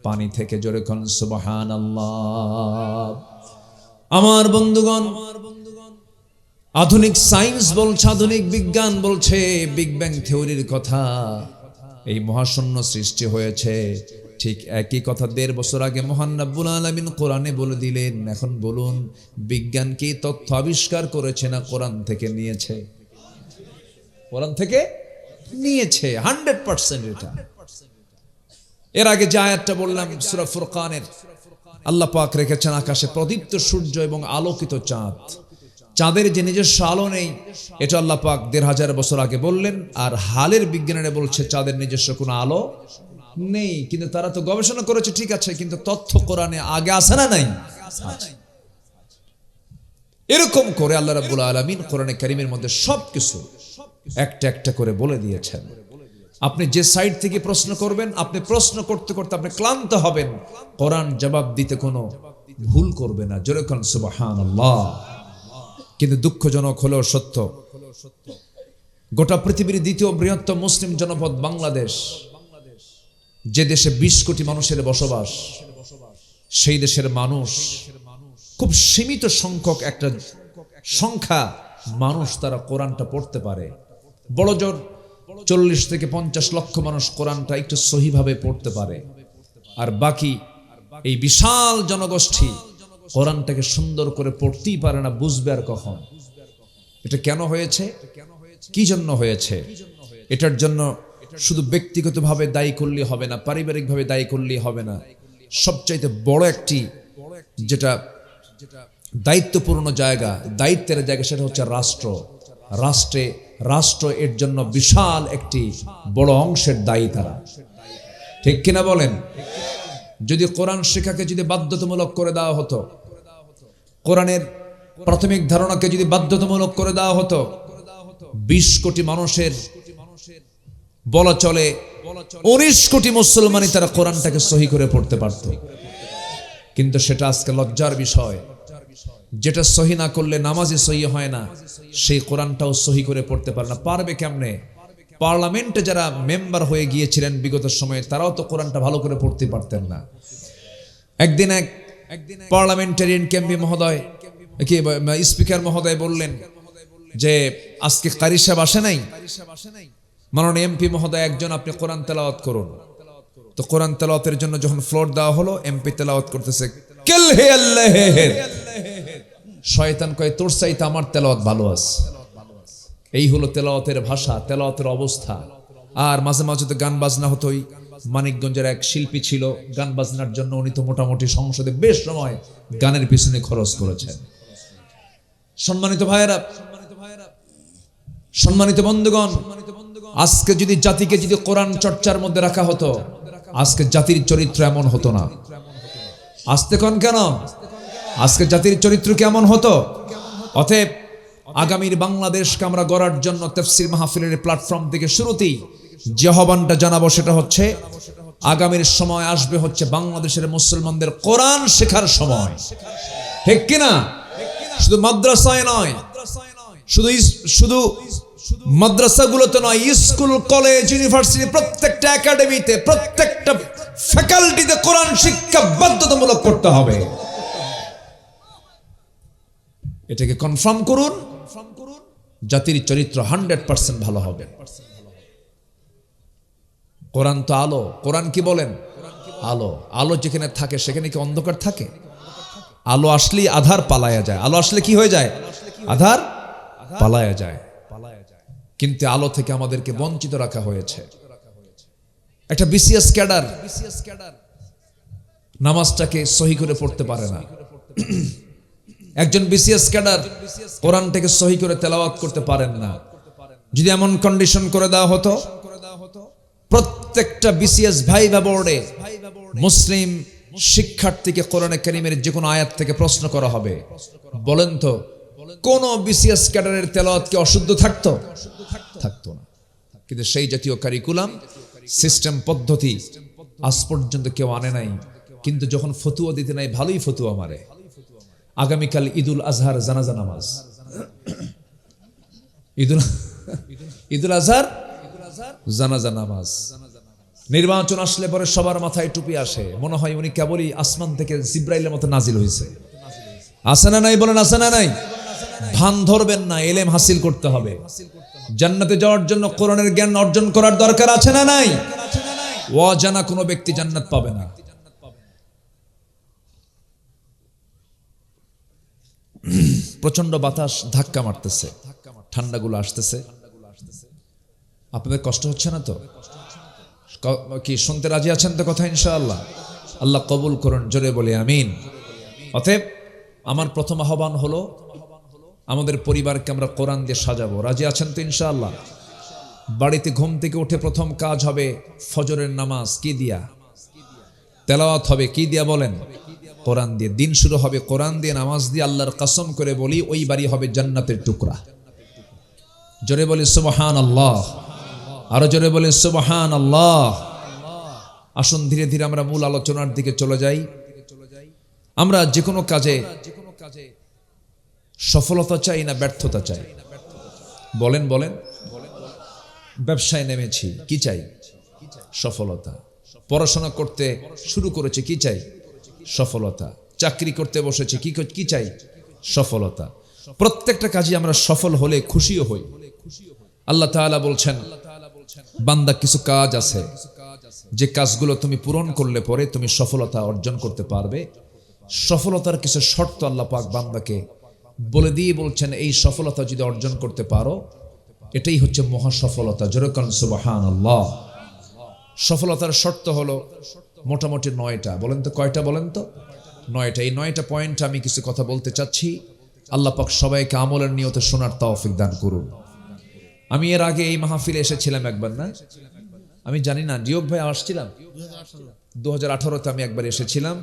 পানি থেকে। জোরে কোন সুবহানাল্লাহ। আমার বন্ধুগণ, আধুনিক সায়েন্স বলছে, আধুনিক বিজ্ঞান বলছে, বিগ ব্যাং থিওরির কথা, এই মহাশূন্য সৃষ্টি হয়েছে। ঠিক একই কথা 1.5 বছর আগে মহান রব্বুল আলামিন কোরআনে বলে দিলেন। এখন বলুন, বিজ্ঞান কি তথ্য আবিষ্কার করেছে না কোরআন থেকে নিয়েছে? কোরআন থেকে নিয়েছে 100%। এটা এর আগে যে আয়াতটা বললাম সূরা ফুরকানের, আল্লাহ পাক রেখেছেন আকাশে প্রদীপ্ত সূর্য এবং আলোকিত চাঁদ। চাঁদের যে নিজস্ব আলো নেই, এটা আল্লাহ পাক ১৫০০ বছর আগে বললেন। আর হালের বিজ্ঞানীরা বলছে চাঁদের নিজস্ব কোনো আলো নেই, কিন্তু তারা তো গবেষণা করেছে, ঠিক আছে, কিন্তু তথ্য কোরআনে আগে আসে না নাই? এরকম করে আল্লাহ রাব্বুল আলামিন কোরআনে কারীমের মধ্যে সবকিছু একটা একটা করে বলে দিয়েছেন। আপনি যে সাইড থেকে প্রশ্ন করবেন, আপনি প্রশ্ন করতে করতে আপনি ক্লান্ত হবেন, কোরআন জবাব দিতে কোনো ভুল করবে না। জোরে কোন সুবহানাল্লাহ। কিন্তু দুঃখজনক হলেও সত্য, গোটা পৃথিবীর দ্বিতীয় বৃহত্তম মুসলিম জনপদ বাংলাদেশ, যে দেশে ২০ কোটি মানুষের বসবাস, সেই দেশের মানুষ খুব সীমিত সংখ্যক একটা সংখ্যা মানুষ তারা কোরআনটা পড়তে পারে। বড় জোর ৪০ থেকে ৫০ লক্ষ মানুষ কোরআনটা একটু সহিভাবে পড়তে পারে, আর বাকি এই বিশাল জনগোষ্ঠী কোরআনটাকে সুন্দর করে পড়তেই পারে না। বুঝবে আর কখন? এটা কেন হয়েছে, কি জন্য হয়েছে? এটার জন্য শুধু ব্যক্তিগতভাবে দায়ী করলে হবে না, পারিবারিকভাবে দায়ী করলে হবে না। সবচাইতে বড় একটি যেটা দায়িত্বপূর্ণ জায়গা, দায়িত্বের জায়গা, সেটা হচ্ছে রাষ্ট্র এর জন্য বিশাল একটি বড় অংশের দায়ী তারা। ঠিক কিনা বলেন? যদি কোরআন শিক্ষাকে যদি বাধ্যতামূলক করে দেওয়া হতো, কোরআনের প্রাথমিক ধারণাকে যদি বাধ্যতামূলক করে দেওয়া হতো, ২০ কোটি মানুষের বলা চলে ১৯ কোটি মুসলমানই তারা কোরআনটাকে সহি করে পড়তে পারত। কিন্তু সেটা আজকে লজ্জার বিষয়। যেটা সহি না করলে নামাজই সহি হয় না, সেই কোরআনটাও সহি করে পড়তে পারে না। পারবে কেমনে? পার্লামেন্টে যারা মেম্বার হয়ে গিয়েছিলেন বিগত সময়ে, তারাও তো কোরআনটা ভালো করে পড়তে পারতেন না। একদিন পার্লামেন্টারিয়ান কেম্বি মহোদয়, কি স্পিকার মহোদয় বললেন যে আজকে কারি সাহেব আসে নাই, মাননীয় এমপি মহোদয় একজন, আপনি কোরআন তেলাওয়াত করুন। তো কোরআন তেলাওয়াতের জন্য যখন ফ্লোর দেওয়া হলো, এমপি তেলাওয়াত করতেছে, কেল হে আল্লাহ, শয়তান কয় তোর চাইতে আমার তেলাওয়াত ভালো আছে। এই হলো তেলাওয়াতের ভাষা, তেলাওয়াতের অবস্থা। আর মাঝে মাঝে তো গান বাজনা হতোই। মানিকগঞ্জের এক শিল্পী ছিল, গান বাজনার জন্য উনি তো মোটামুটি সংসদে বেশ সময় গানের পিছনে খরচ করেছেন। সম্মানিত ভাইয়েরা, সম্মানিত বন্ধুগণ, আজকে যদি জাতিকে যদি কোরআন চর্চার মধ্যে রাখা হতো, আজকে জাতির চরিত্র এমন হতো না। আসতে কোন কেন? আজকে জাতির চরিত্র কেমন হতো? অতএব আগামীর বাংলাদেশকে আমরা গড়ার জন্য তাফসীর মাহফিলের প্ল্যাটফর্ম থেকে শুরুতেই যে আহ্বানটা জানাবো, সেটা হচ্ছে আগামীর সময় আসবে হচ্ছে বাংলাদেশের মুসলমানদের কোরআন শেখার সময়। ঠিক কিনা? শুধু মাদ্রাসায় নয়, শুধু মাদ্রাসাগুলোতে নয়, স্কুল, কলেজ, ইউনিভার্সিটি, প্রত্যেকটা একাডেমিতে, প্রত্যেকটা ফ্যাকাল্টিতে কোরআন শিক্ষা বাধ্যতামূলক করতে হবে। এটাকে কনফার্ম করুন, জাতির চরিত্র 100% ভালো হবে। কোরআন তো আলো। কোরআন কি বলেন? আলো। আলো যেখানে থাকে সেখানে কি অন্ধকার থাকে? আলো আসলেই আধার পালায়া যায়। আলো আসলে কি হয়ে যায়? আধার পালায়া যায়। কিন্তু আলো থেকে আমাদেরকে বঞ্চিত রাখা হয়েছে। একটা বিসিএস ক্যাডার নামাজটাকে সহি করে পড়তে পারে না। একজন বিসিএস ক্যাডার কোরআনটাকে সহি করে তেলাওয়াত করতে পারেন না। যদি এমন কন্ডিশন করে দেওয়া হতো, প্রত্যেকটা বিসিএস ভাইভা বোর্ডে মুসলিম শিক্ষার্থীকে কোরআনে কারীমের যে কোনো আয়াত থেকে প্রশ্ন করা হবে, বলেন তো কোন বিসিএস ক্যাডারের তেলাওয়াত কি অশুদ্ধ থাকতো? থাকতো না। কিন্তু সেই জাতীয় কারিকুলাম, সিস্টেম, পদ্ধতি আজ পর্যন্ত কেউ আনে নাই। কিন্তু যখন ফতুয়া দিতে নাই, ভালোই ফতুয়া মারে। আগামীকাল ঈদুল আজহার জানাজা নামাজ, ঈদুল আজহার জানাজা নামাজ। নির্বাচন আসলে পরে সবার মাথায় টুপি আসে, মনে হয় উনি কেবলই আসমান থেকে জিব্রাইলের মতো নাজিল হয়েছে। আসে না নাই? বলেন আসে না নাই? ভান ধরবেন না, এলেম হাসিল করতে হবে। জান্নাতে যাওয়ার জন্য কোরআনের জ্ঞান অর্জন করার দরকার আছে না নাই? অজানা কোনো ব্যক্তি জান্নাত পাবে না। প্রচন্ড বাতাস ধাক্কা মারতেছে, ঠান্ডাগুলো আসতেছে। আপনাদের কষ্ট হচ্ছে না তো? কি শুনতে রাজি আছেন তো কথা? ইনশাআল্লাহ আল্লাহ কবুল করুন, জোরে বলে আমিন। অতএব আমার প্রথম আহ্বান হলো, আমাদের পরিবারকে আমরা কোরআন দিয়ে সাজাবো। রাজি আছেন তো ইনশাআল্লাহ? বাড়িতে ঘুম থেকে উঠে প্রথম কাজ হবে ফজরের নামাজ কি দিয়া? তেলাওয়াত হবে কি দিয়া বলেন? কোরআন দিয়ে। দিন শুরু হবে কোরআন দিয়ে, নামাজ দিয়ে। আল্লাহর কসম করে বলি ওই বাড়ি হবে জান্নাতের টুকরা। জোরে বলি সুবহানাল্লাহ, আরো জোরে বলি সুবহানাল্লাহ। আসুন ধীরে ধীরে আমরা মূল আলোচনার দিকে চলে যাই। আমরা যে কোনো কাজে সফলতা চাই না ব্যর্থতা চাই? বলেন বলেন। ব্যবসায় নেমেছি, কি চাই? সফলতা। পড়াশোনা করতে শুরু করেছি, কি চাই? সফলতা। চাকরি করতে বসেছি, কি চাই? সফলতা। প্রত্যেকটা কাজে আমরা সফল হলে খুশিও হই। আল্লাহ তাআলা বলছেন, বান্দা কিছু কাজ আছে যে কাজগুলো তুমি পূরণ করলে পরে তুমি সফলতা অর্জন করতে পারবে। সফলতার কিছু শর্ত আল্লাহ পাক বান্দাকে বলে দিয়ে বলছেন, এই সফলতা যদি অর্জন করতে পারো এটাই হচ্ছে মহা সফলতা। জোরে বলেন সুবহানাল্লাহ। সফলতার শর্ত হলো মোটামুটি 9টা। বলেন তো কয়টা? বলেন তো 9টা। এই 9টা পয়েন্ট আমি কিছু কথা বলতে চাচ্ছি। আল্লাহ পাক সবাইকে আমলের নিয়তে শোনার তৌফিক দান করুন। আমি এর আগে এই মাহফিলে এসেছিলাম একবার, না আমি জানি না জিওক ভাই আসছিলাম 2018-তে আমি একবার এসেছিলাম,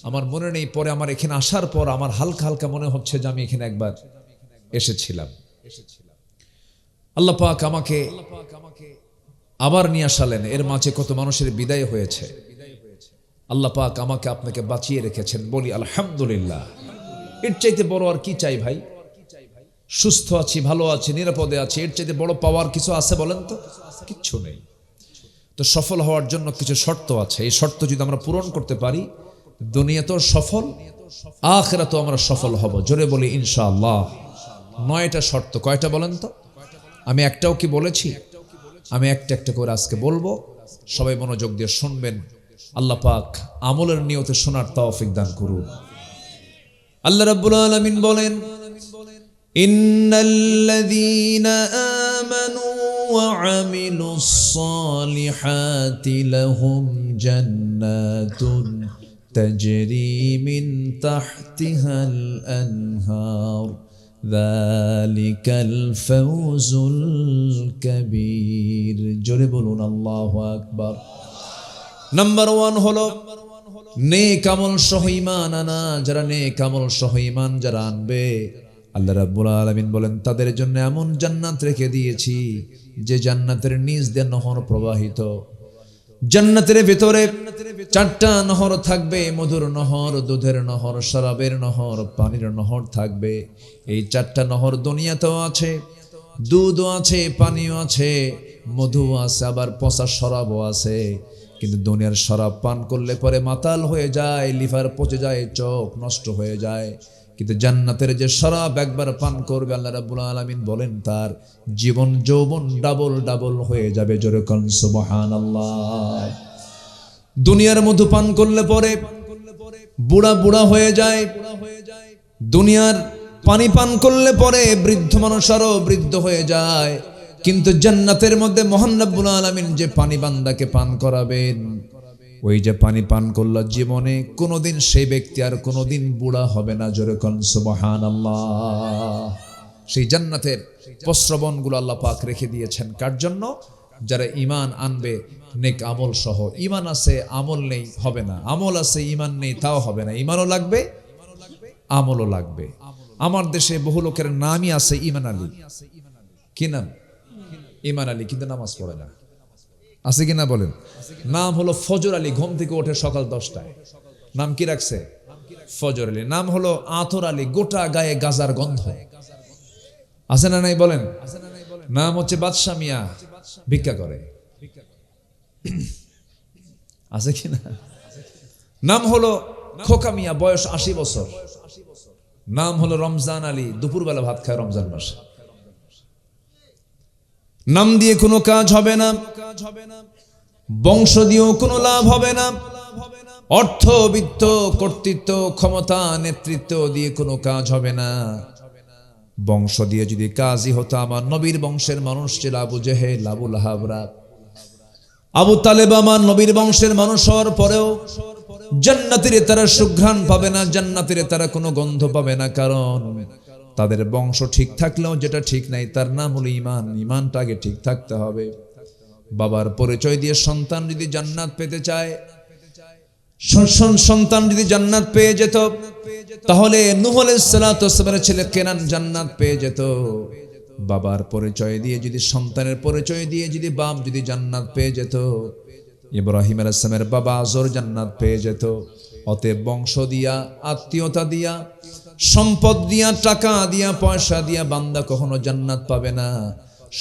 আমার মনে নেই। পরে আমার এখানে আসার পর আমার হালকা হালকা মনে হচ্ছে যে আমি এখানে একবার এসেছিলাম। আল্লাহ পাক আমাকে আবার নিয়ে আসালেন। এর মাঝে কত মানুষের বিদায় হয়েছে। আল্লাহ পাক আমাকে আপনাকে বাঁচিয়ে রেখেছেন, বলি আলহামদুলিল্লাহ। এর চাইতে বড় আর কি চাই ভাই? সুস্থ আছি, ভালো আছি, নিরাপদে আছি, এর চাইতে বড় পাওয়ার কিছু আছে বলেন তো? কিচ্ছু নেই। তো সফল হওয়ার জন্য কিছু শর্ত আছে। এই শর্ত যদি আমরা পূরণ করতে পারি দুনিয়াতেও সফল, আখিরাতেও আমরা সফল হব। জোরে বলি ইনশাআল্লাহ। 9টা শর্ত। কয়টা বলেন তো? আমি একটাও কি বলেছি? আমি একটা একটা করে আজকে বলবো, সবাই মনোযোগ দিয়ে শুনবেন। আল্লাহ পাক আমলের নিয়তে শোনার তৌফিক দান করুন। আল্লাহ রাব্বুল আলামিন বলেন, ইন্নাল্লাযীনা আমানু ওয়া আমিলুস সালিহাতি লাহুম জান্নাতুন তাজরি মিন তাহতিহাল আনহার যালিকাল ফাওজুল কাবীর। জোরে বলুন আল্লাহু আকবার। নাম্বার 1 হলো নেক আমল সহ ঈমান আনা। যারা নেক আমল সহ ঈমান যারা আনবে, আল্লাহ রাব্বুল আলামিন বলেন তাদের জন্য এমন জান্নাত রেখে দিয়েছি যে জান্নাতের নিচ দিয়ে নহর প্রবাহিত। জান্নাতের ভিতরে 4টা নহর থাকবে, মধুর নহর, দুধের নহর, শরাবের নহর, পানির নহর থাকবে। এই 4টা নহর দুনিয়াতেও আছে, দুধও আছে, পানিও আছে, মধু আছে, আবার পচা শরাবও আছে। কিন্তু দুনিয়ার শরাব পান করলে পরে মাতাল হয়ে যায়, লিভার পচে যায়, চোখ নষ্ট হয়ে যায়। কিন্তু জান্নাতের যে শরাব একবার পান করবে, আল্লাহ রাব্বুল আলামিন বলেন তার জীবন যৌবন ডাবল ডাবল হয়ে যাবে। জোরে কোন সুবহানাল্লাহ। দুনিয়ার মধু পান করলে পরে বুড়া বুড়া হয়ে যায়, দুনিয়ার পানি পান করলে পরে বৃদ্ধ মানুষ আরো বৃদ্ধ হয়ে যায়। কিন্তু জান্নাতের মধ্যে মহান রাব্বুল আলামিন যে পানি বান্দাকে পান করাবেন, ওই যে পানি পান করলো জীবনে কোনোদিন সেই ব্যক্তি আর কোনোদিন বুড়া হবে না। জোরে কোন সুবহানাল্লাহ। সেই জান্নাতের প্রস্রবণগুলো আল্লাহ পাক রেখে দিয়েছেন কার জন্য? যারা ঈমান আনবে নেক আমল সহ। ঈমান আছে আমল নেই হবে না, আমল আছে ঈমান নেই তাও হবে না। ঈমানও লাগবে, আমলও লাগবে। আমার দেশে বহু লোকের নামই আছে ঈমান আলী। কি নাম? ঈমান আলী, কিন্তু নামাজ পড়ে না। আছে কিনা বলেন? নাম হলো ফজর আলী। ঘুম থেকে ওঠে সকাল 10টায়। নাম কি রাখছে? ফজর আলী। নাম হলো আতর আলী। গোটা গায়ে গাজার গন্ধ। আছে না নাই বলেন? নাম হচ্ছে বাদশা মিয়া, ভিক্ষা করে। আছে কিনা? নাম হলো খোকা মিয়া, বয়স 80 বছর। নাম হলো রমজান আলী, দুপুরবেলা ভাত খায় রমজান মাসে। নাম দিয়ে কোনো কাজ হবে না, বংশ দিয়েও কোনো লাভ হবে না, অর্থ বিত্ত কর্তৃত্ব ক্ষমতা নেতৃত্ব দিয়ে কোনো কাজ হবে না। বংশ দিয়ে যদি কাজই হতো, আমার নবীর বংশের মানুষ ছিল আবু জেহেল, আবু লাহাবরা, আবু তালেব আমার নবীর বংশের মানুষ হওয়ার পরেও জান্নাতের তারা সুঘ্রাণ পাবে না, জান্নাতের তারা কোনো গন্ধ পাবে না। কারণ তাদের বংশ ঠিক থাকলেও যেটা ঠিক নাই তার নাম হলো ঈমান। ঈমানটা আগে ঠিক থাকতে হবে। বাবার পরিচয় দিয়ে সন্তান যদি জান্নাত পেতে চায়, সন্তান যদি জান্নাত পেয়ে যেত, তাহলে নূহ আলাইহিস সালাতু ওয়াস সালামের ছেলে কেনান জান্নাত পেয়ে যেত। বাবার পরিচয় দিয়ে যদি, সন্তানের পরিচয় দিয়ে যদি বাপ যদি জান্নাত পেয়ে যেত, ইব্রাহিম আলাইহিস সালামের বাবা আজর জান্নাত পেয়ে যেত। অতএব বংশ দিয়া, আত্মীয়তা দিয়া, সম্পদ দিয়া, টাকা দিয়া, পয়সা দিয়া বান্দা কখনো জান্নাত পাবে না।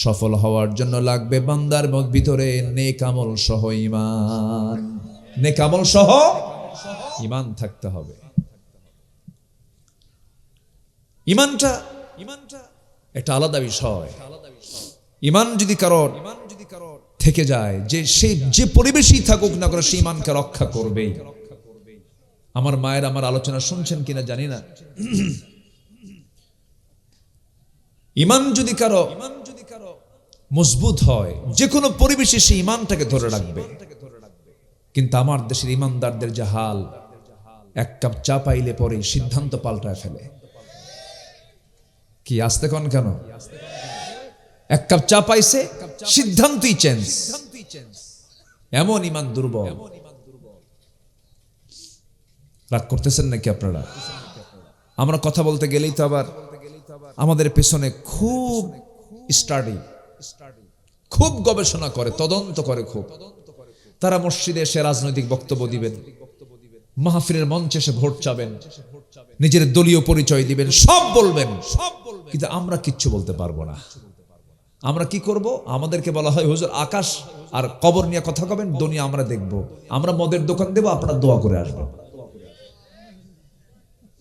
সফল হওয়ার জন্য লাগবে বান্দার ভিতরে নেক আমল সহ ঈমান। নেক আমল সহ ঈমান থাকতে হবে। ঈমানটা একটা আলাদা বিষয়। ঈমান যদি কারোর থেকে যায়, যে সে যে পরিবেশই থাকুক না করে, সে ঈমানকে রক্ষা করবেই। আমার মায়ের আমার আলোচনা শুনছেন কিনা জানি না। ঈমান যদি কারো মজবুত হয়, যে কোনো পরিবেশে সে ঈমানটাকে ধরে রাখবে। কিন্তু আমার দেশের ঈমানদারদের যে হাল, এক কাপ চা পাইলে পরে সিদ্ধান্ত পাল্টায় ফেলে। কি আসতে কোন কেন? এক কাপ চা পাইছে, সিদ্ধান্তই চেঞ্জ। এমন ঈমান দুর্বল। রাগ করতেছেন নাকি আপনারা? আমরা কথা বলতে গেলেই তো আবার আমাদের পেছনে খুব স্টাডি, খুব গবেষণা করে, তদন্ত করে খুব। তারা মসজিদে এসে রাজনৈতিক বক্তব্য দিবেন, মাহফিলের মঞ্চে এসে ভোট চাবেন, নিজের দলীয় পরিচয় দিবেন, সব বলবেন, কিন্তু আমরা কিচ্ছু বলতে পারবো না। আমরা কি করব? আমাদেরকে বলা হয় হুজুর আকাশ আর কবর নিয়ে কথা কবেন, দুনিয়া আমরা দেখব। আমরা মদের দোকান দেব, আপনারা দোয়া করে আসবেন।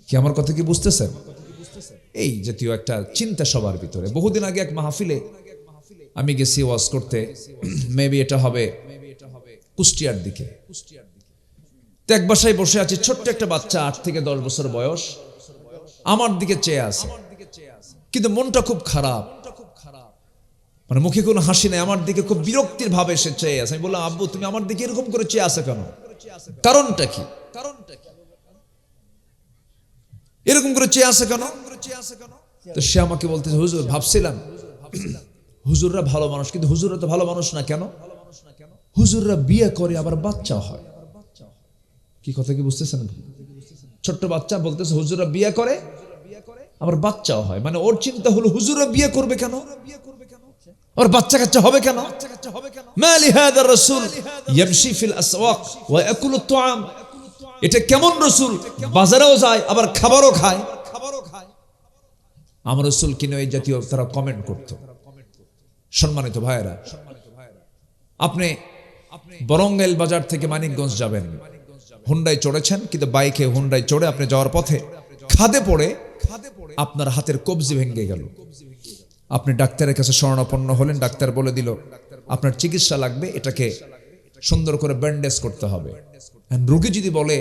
কি আমার কথা কি বুঝতেছেন? এই জাতীয় একটা চিন্তা সবার ভিতরে। বহুদিন আগে এক মাহফিলে আমি গেছি ওয়াজ করতে, মেবি এটা হবে কুষ্টিয়ার দিকে। তো এক বাসায় বসে আছি, ছোট্ট একটা বাচ্চা, 8 থেকে 10 বছর বয়স, আমার দিকে চেয়ে আছে, কিন্তু মনটা খুব খারাপ, মানে মুখে কোনো হাসি নাই, আমার দিকে খুব বিরক্তির ভাবে সে চেয়ে আছে। আমি বললাম, আব্বু তুমি আমার দিকে এরকম করে চেয়ে আছে কেন? কারণটা কি? এরকম করে চেয়ে আছে কেন? তো সে আমাকে বলতেছে, হুজুর ভাবছিলাম হুজুররা ভালো মানুষ, কিন্তু হুজুররা তো ভালো মানুষ না। কেন? হুজুররা বিয়ে করে আবার বাচ্চা হয়। কি কথা কি বুঝতেছেন? ছোট্ট বাচ্চা বলতেছে হুজুররা বিয়ে করে আবার বাচ্চাও হয়, মানে ওর চিন্তা হলো হুজুররা বিয়ে করবে কেন, আর বাচ্চা কাচ্চা হবে কেন? মা লিহাদা রাসূল ইয়ামশি ফিল আসওয়াক ওয়া ইয়াকুলু আত-তাআম। এটা কেমন রাসূল, বাজারেও যায় আবার খাবারও খায়। আমার রাসূল কিনে এই জাতীয় তারা কমেন্ট করত। সম্মানিত ভাইয়েরা, আপনি বরঙ্গেল বাজার থেকে মানিকগঞ্জ যাবেন, হুন্ডায় চড়েছেন, কিন্তু বাইকে হুন্ডায় চড়ে আপনি যাওয়ার পথে খাদে পড়ে আপনার হাতের কবজি ভেঙে গেল। আপনি ডাক্তারের কাছে শরণাপন্ন হলেন, ডাক্তার বলে দিল আপনার চিকিৎসা লাগবে, এটাকে সুন্দর করে ব্যান্ডেজ করতে হবে। রোগী যদি বলে,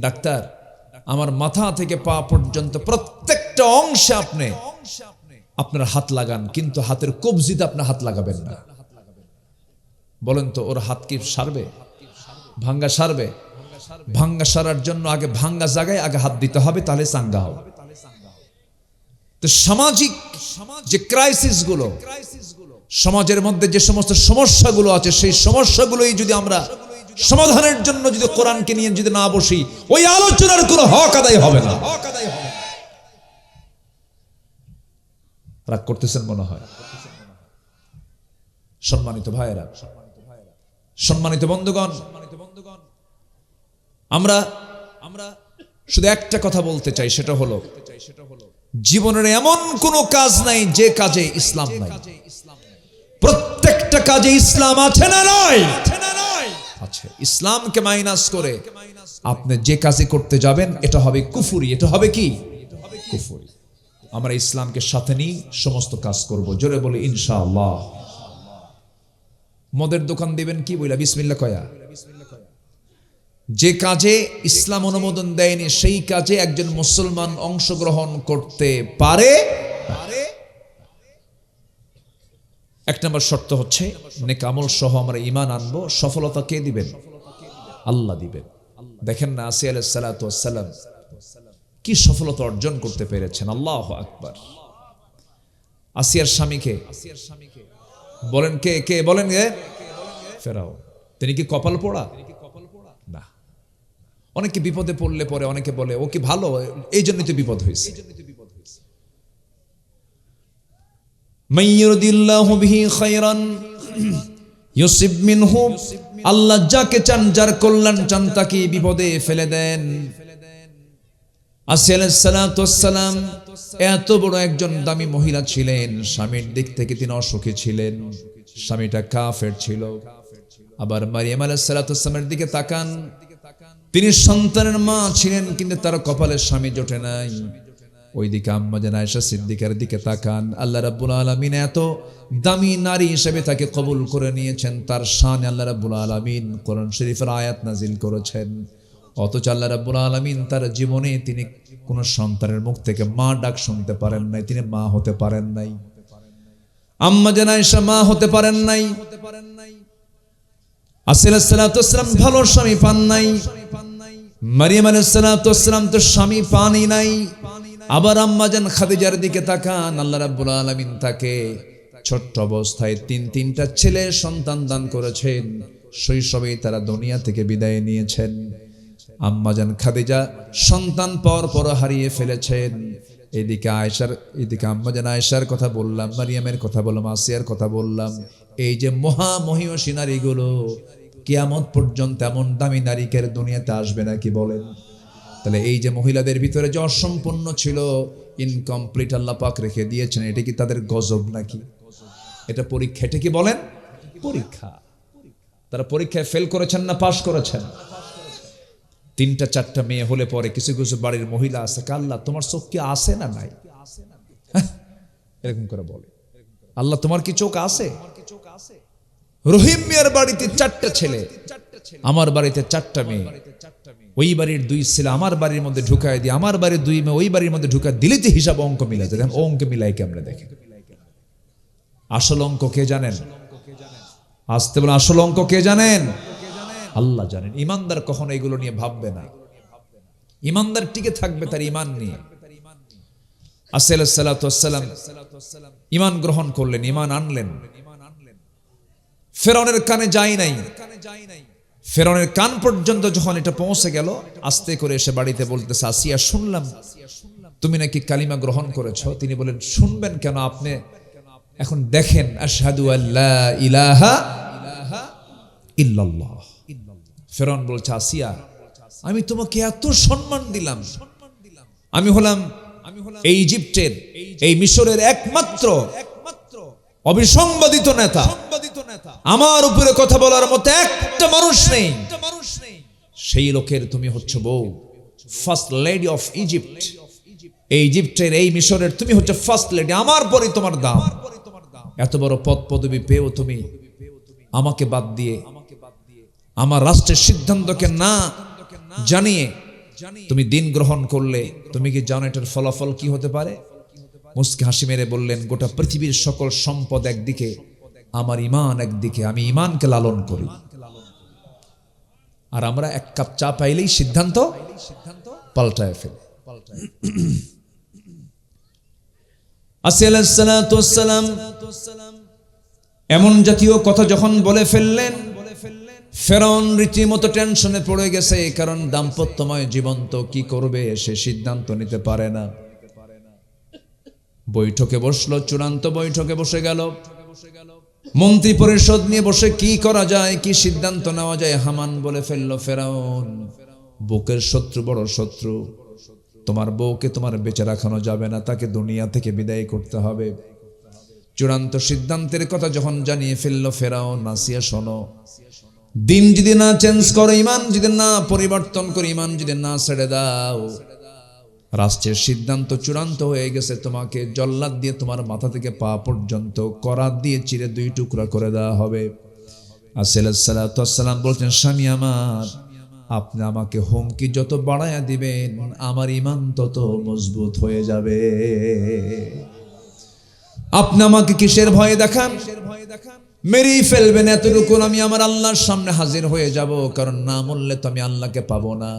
ডাক্তার আমার মাথা থেকে পা পর্যন্ত প্রত্যেকটা অংশে আপনি আপনার হাত লাগান, কিন্তু হাতের কবজিতে আপনার হাত লাগাবেন না, বলেন তো ওর হাত কি সারবে? ভাঙ্গা সারবে? ভাঙ্গা সারার জন্য আগে ভাঙ্গা জায়গায় আগে হাত দিতে হবে, তাহলে চাঙ্গা হবে। তো সামাজিক যে ক্রাইসিস গুলো, সমাজের মধ্যে যে সমস্ত সমস্যাগুলো আছে, সেই সমস্যাগুলোই যদি আমরা সমাধানের জন্য যদি কোরআনকে নিয়ে যদি না বসি, ওই আলোচনার কোনো হক আদায় হবে না। রাগ করতেছেন মনে হয়। সম্মানিত ভাইয়েরা, সম্মানিত বন্ধুগণ, আমরা শুধু একটা কথা বলতে চাই, সেটা হলো জীবনের এমন কোনো কাজ নাই যে কাজে ইসলাম নাই। প্রত্যেকটা কাজে ইসলাম আছে না নয়? আছে। ইসলামকে মাইনাস করে আপনি যে কাজে করতে যাবেন, এটা হবে কুফরি। এটা হবে কি? কুফরি। আমরা ইসলামকে সাথে নিয়ে সমস্ত কাজ করব। জোরে বলি ইনশাআল্লাহ। মদের দোকান দিবেন কি বইলা? বিসমিল্লাহ কয়া। যে কাজে ইসলাম অনুমোদন দেয়নি, সেই কাজে একজন মুসলমান অংশগ্রহণ করতে পারে। এক নম্বর শর্ত হচ্ছে নেক আমল সহ আমরা ঈমান আনবো। সফলতা কে দিবেন? আল্লাহ দিবেন। দেখেন না, আসিয়া আলাইহিস সালাতু ওয়াস সালাম কি সফলতা অর্জন করতে পেরেছেন, আল্লাহু আকবার। আসিয়ার স্বামীকে বলেন, কে কে বলেন? ফেরাউন। তিনি কি কপাল পোড়া? না। অনেকে বিপদে পড়লে পরে অনেকে বলে ও কি ভালো, এই জন্যই তো বিপদ হয়েছে। মাইয়ুরিদিল্লাহু বিহি খায়রান ইউসিব মিনহু, আল্লাহ যাকে চান, যার কল্যাণ চান, তাকে বিপদে ফেলে দেন। আসিয়া আলাইহিস সালাতু ওয়াস সালাম এত বড় একজন দামি মহিলা ছিলেন, স্বামীর দিক থেকে তিনি অসুখী ছিলেন, স্বামীটা কাফের ছিল। আবার মারিয়াম আলাইহিস সালাতু ওয়াস সালামের দিকে তাকান, তিনি সন্তানের মা ছিলেন, কিন্তু তার কপালে স্বামী জোটে নাই। ওইদিকে আম্মা জান আয়েশা সিদ্দিকার দিকে তাকান, আল্লাহ রাব্বুল আলামিন এত দামি নারী হিসেবে তাকে কবুল করে নিয়েছেন, তার শানে আল্লাহ রাব্বুল আলামিন কোরআন শরীফের আয়াত নাজিল করেছেন। অথচ আল্লাহ রাব্বুল আলামিন তার জীবনে তিনি কোন সন্তানের মুখ থেকে মা ডাক শুনতে পারেন নাই, তিনি মা হতে পারেন নাই। আম্মা জান আয়েশা মা হতে পারেন নাই। আসিয়া আলাইহিস সালাতু ওয়াস সালাম ভালো স্বামী পান নাই। মারিয়াম আলাইহিস সালাতু ওয়াস সালাম তো স্বামী পানই নাই। আবার আম্মা জান খাদিজার দিকে তাকান, আল্লাহ রাব্বুল আলামিন তাকে ছোট্ট অবস্থায় তিনটা ছেলে সন্তান দান করেছেন, শৈশবেই তারা দুনিয়া থেকে বিদায় নিয়েছেন। আম্মা জান খাদিজা সন্তান পর হারিয়ে ফেলেছেন। এদিকে আম্মা জান আয়েশার কথা বললাম, মারিয়ামের কথা বললাম, আসিয়ার কথা বললাম। এই যে মহিয়সী নারীগুলো কিয়ামত পর্যন্ত এমন দামি নারীকের দুনিয়াতে আসবে নাকি বলেন? তাহলে এই যে মহিলাদের ভিতরে যে অসম্পূর্ণ ছিল, ইনকমপ্লিট আল্লাহ পাক রেখে দিয়েছেন, এটা কি তাদের গজব নাকি? এটা পরীক্ষা। এটা কি বলেন? পরীক্ষা। তারা পরীক্ষায় ফেল করেছেন না পাশ করেছেন? 3-4টা মেয়ে হলে পরে কিছু কিছু বাড়ির মহিলা আছে, আল্লাহ তোমার চোখ কি আছে না নাই, এরকম করে বলে, আল্লাহ তোমার কি চোখ আছে? রহিম মিয়ার বাড়িতে 4টা ছেলে, আমার বাড়িতে 4টা মেয়ে, ওই বাড়ির 2 ছেলে আমার বাড়ির মধ্যে ঢুকায় দিয়ে, আমার বাড়ির 2 মেয়ে ওই বাড়ির মধ্যে ঢুকায় দিলে যে হিসাব অঙ্ক মিলে যায়। অঙ্ক মিলাই কেমনে দেখেন? আসল অঙ্ক কে জানেন? আসতে বলে আসল অঙ্ক কে জানেন? আল্লাহ জানেন। ইমানদার কখনো এগুলো নিয়ে ভাববে না, ইমানদার টিকে থাকবে তার ইমান নিয়ে। আসিয়া আলাইহিস সালাতু ওয়াস সালাম ইমান গ্রহণ করলেন, ইমান আনলেন। ফেরাউনের কানে যায় নাই। ফেরাউনের কান পর্যন্ত যখন এটা পৌঁছে গেল, আস্তে করে এসে বাড়িতে বলতেছে, আসিয়া শুনলাম তুমি নাকি কালিমা গ্রহণ করেছো। তিনি বলেন, শুনবেন কেন, আপনি এখন দেখেন, আশহাদু আল্লা ইলাহা ইল্লাল্লাহ। ফেরাউন বলছে, আসিয়া আমি তোমাকে এত সম্মান দিলাম, আমি হলাম এই ইজিপ্টের, এই মিশরের একমাত্র অবিসংবাদিত নেতা, আমার উপরে কথা বলার মতো একটা মানুষ নেই, সেই লোকের তুমি হচ্ছে বউ, ফার্স্ট লেডি অফ ইজিপ্ট। এই ইজিপ্টের, এই মিশরের তুমি হচ্ছে ফার্স্ট লেডি, আমার পরে তোমার দাম। এত বড় পদ পদবি পেয়েও তুমি আমাকে বাদ দিয়ে, আমার রাষ্ট্রের সিদ্ধান্তকে না জানিয়ে তুমি দিন গ্রহণ করলে, তুমি কি জানো এটার ফলাফল কি হতে পারে? মুস্কি হাসি মেরে বললেন, গোটা পৃথিবীর সকল সম্পদ একদিকে, আমার ইমান একদিকে, আমি ইমানকে লালন করি। আর আমরা 1 কাপ চা পাইলেই সিদ্ধান্ত পাল্টায় ফেলি। আসিয়া আলাইহিস সালাতু ওয়াস সালাম এমন জাতীয় কথা যখন বলে ফেললেন, ফেরাউন রীতিমতো টেনশনে পড়ে গেছে, কারণ দাম্পত্যময় জীবন তো কি করবে সে সিদ্ধান্ত নিতে পারে না। বৈঠকে বসলো, চূড়ান্ত বৈঠকে বসে গেল, মন্ত্রী পরিষদ নিয়ে বসে কি করা যায়, কি সিদ্ধান্ত নেওয়া যায়। হামান বলে ফেললো, ফেরাউন বুকের শত্রু বড় শত্রু, তোমার বউকে তোমার বেঁচে রাখানো যাবে না, তাকে দুনিয়া থেকে বিদায় করতে হবে। চূড়ান্ত সিদ্ধান্তের কথা যখন জানিয়ে ফেললো ফেরাউন, আসিয়া শোনো, দিন যদি না চেঞ্জ করো, ইমান যদি না পরিবর্তন করে, ইমান যদি না ছেড়ে দাও, রাষ্ট্রের সিদ্ধান্ত চূড়ান্ত হয়ে গেছে, তোমাকে জল্লাদ দিয়ে তোমার মাথা থেকে পা পর্যন্ত করাত দিয়ে চিরে 2 টুকরা করে দেওয়া হবে। আসিয়া আলাইহিস সালাতু ওয়াস সালাম বলছেন, স্বামী আমার, আপনি আমাকে হুমকি যত বাড়ায়া দিবেন, আমার ইমান তত মজবুত হয়ে যাবে। আপনি আমাকে কিসের ভয়ে দেখান? মেরেই ফেলবেন, এতটুকু আমি আমার আল্লাহর সামনে হাজির হয়ে যাব, কারণ না মরলে তো আমি আল্লাহকে পাবো না।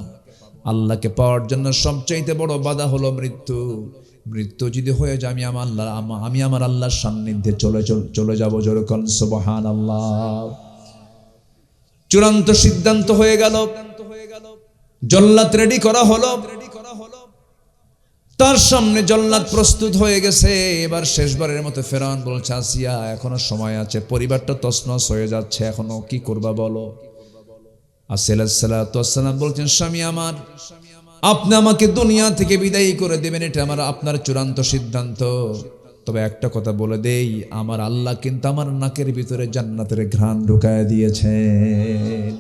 আল্লাহকে পাওয়ার জন্য সবচাইতে বড় বাধা হলো মৃত্যু। মৃত্যু যদি হয়ে যায় আমি আমার আল্লাহর সান্নিধ্যে চলে যাব। যেরকম সুবহানাল্লাহ। চূড়ান্ত সিদ্ধান্ত হয়ে গেল, জল্লাদ রেডি করা হলো, তার সামনে জল্লাদ প্রস্তুত হয়ে গেছে। এবার শেষবারের মতো ফেরাউন বলছে, আসিয়া এখনো সময় আছে, পরিবারটা তছনছ হয়ে যাচ্ছে, এখনো কি করবা বলো। আসিয়া আলাইহিস সালাতু ওয়াস সালাম বলছেন, স্বামী আমার, আপনি আমাকে দুনিয়া থেকে বিদায়ী করে দেবেন, এটা আমার আপনার চূড়ান্ত সিদ্ধান্ত। তবে একটা কথা বলে দেই, আমার আল্লাহ কিন্তু আমার নাকের ভিতরে জান্নাতের ঘ্রাণ ঢুকায় দিয়েছেন।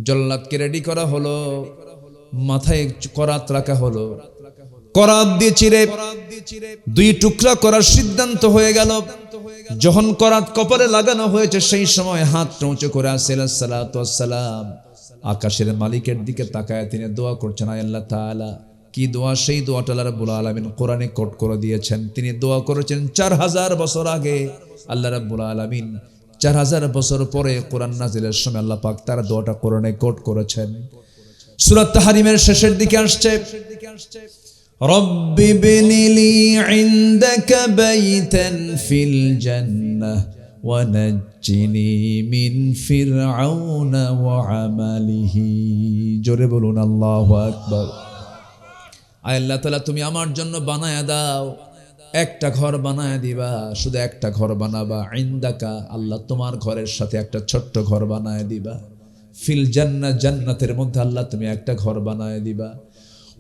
জল্লাদকে রেডি করা হলো, মাথায় করাত রাখা হলো, করাত দিয়ে চিরে 2 টুকরা করার সিদ্ধান্ত হয়ে গেল। যখন করাত কপালে লাগানো হয়েছে, সেই সময় হাত উঁচু করে আসিয়া আলাইহিস সালাতু ওয়াস সালাম আকাশের মালিকের দিকে তাকায় তিনি দোয়া করছেন, আয় আল্লাহ তাআলা। কি দোয়া? সেই দোয়াটা আল্লাহ রাব্বুল আলামিন কোরআনে কোট করে দিয়েছেন। তিনি দোয়া করেছেন 4000 বছর আগে। আল্লাহ রাব্বুল আলামিন 4000 বছর পরে কোরআন নাজিলের সময় আল্লাহ পাক তার দোয়াটা কোরআনে কোট করেছেন। সূরা তাহরিমের শেষের দিকে আসছে, রব্বি বিনিলি ইনদাকা বাইতান ফিল জান্নাহ ওয়া নাজ্জিনি মিন ফিরআউনা ওয়া আমালিহি। জোরে বলুন আল্লাহু আকবার। আয় আল্লাহ তাআলা, তুমি আমার জন্য বানায়া দাও, একটা ঘর বানায়া দিবা, শুধু একটা ঘর বানাবা। ইনদাকা, আল্লাহ তোমার ঘরের সাথে একটা ছোট্ট ঘর বানায়া দিবা। ফিল জান্নাহ, জান্নাতের মধ্যে আল্লাহ তুমি একটা ঘর বানায়া দিবা।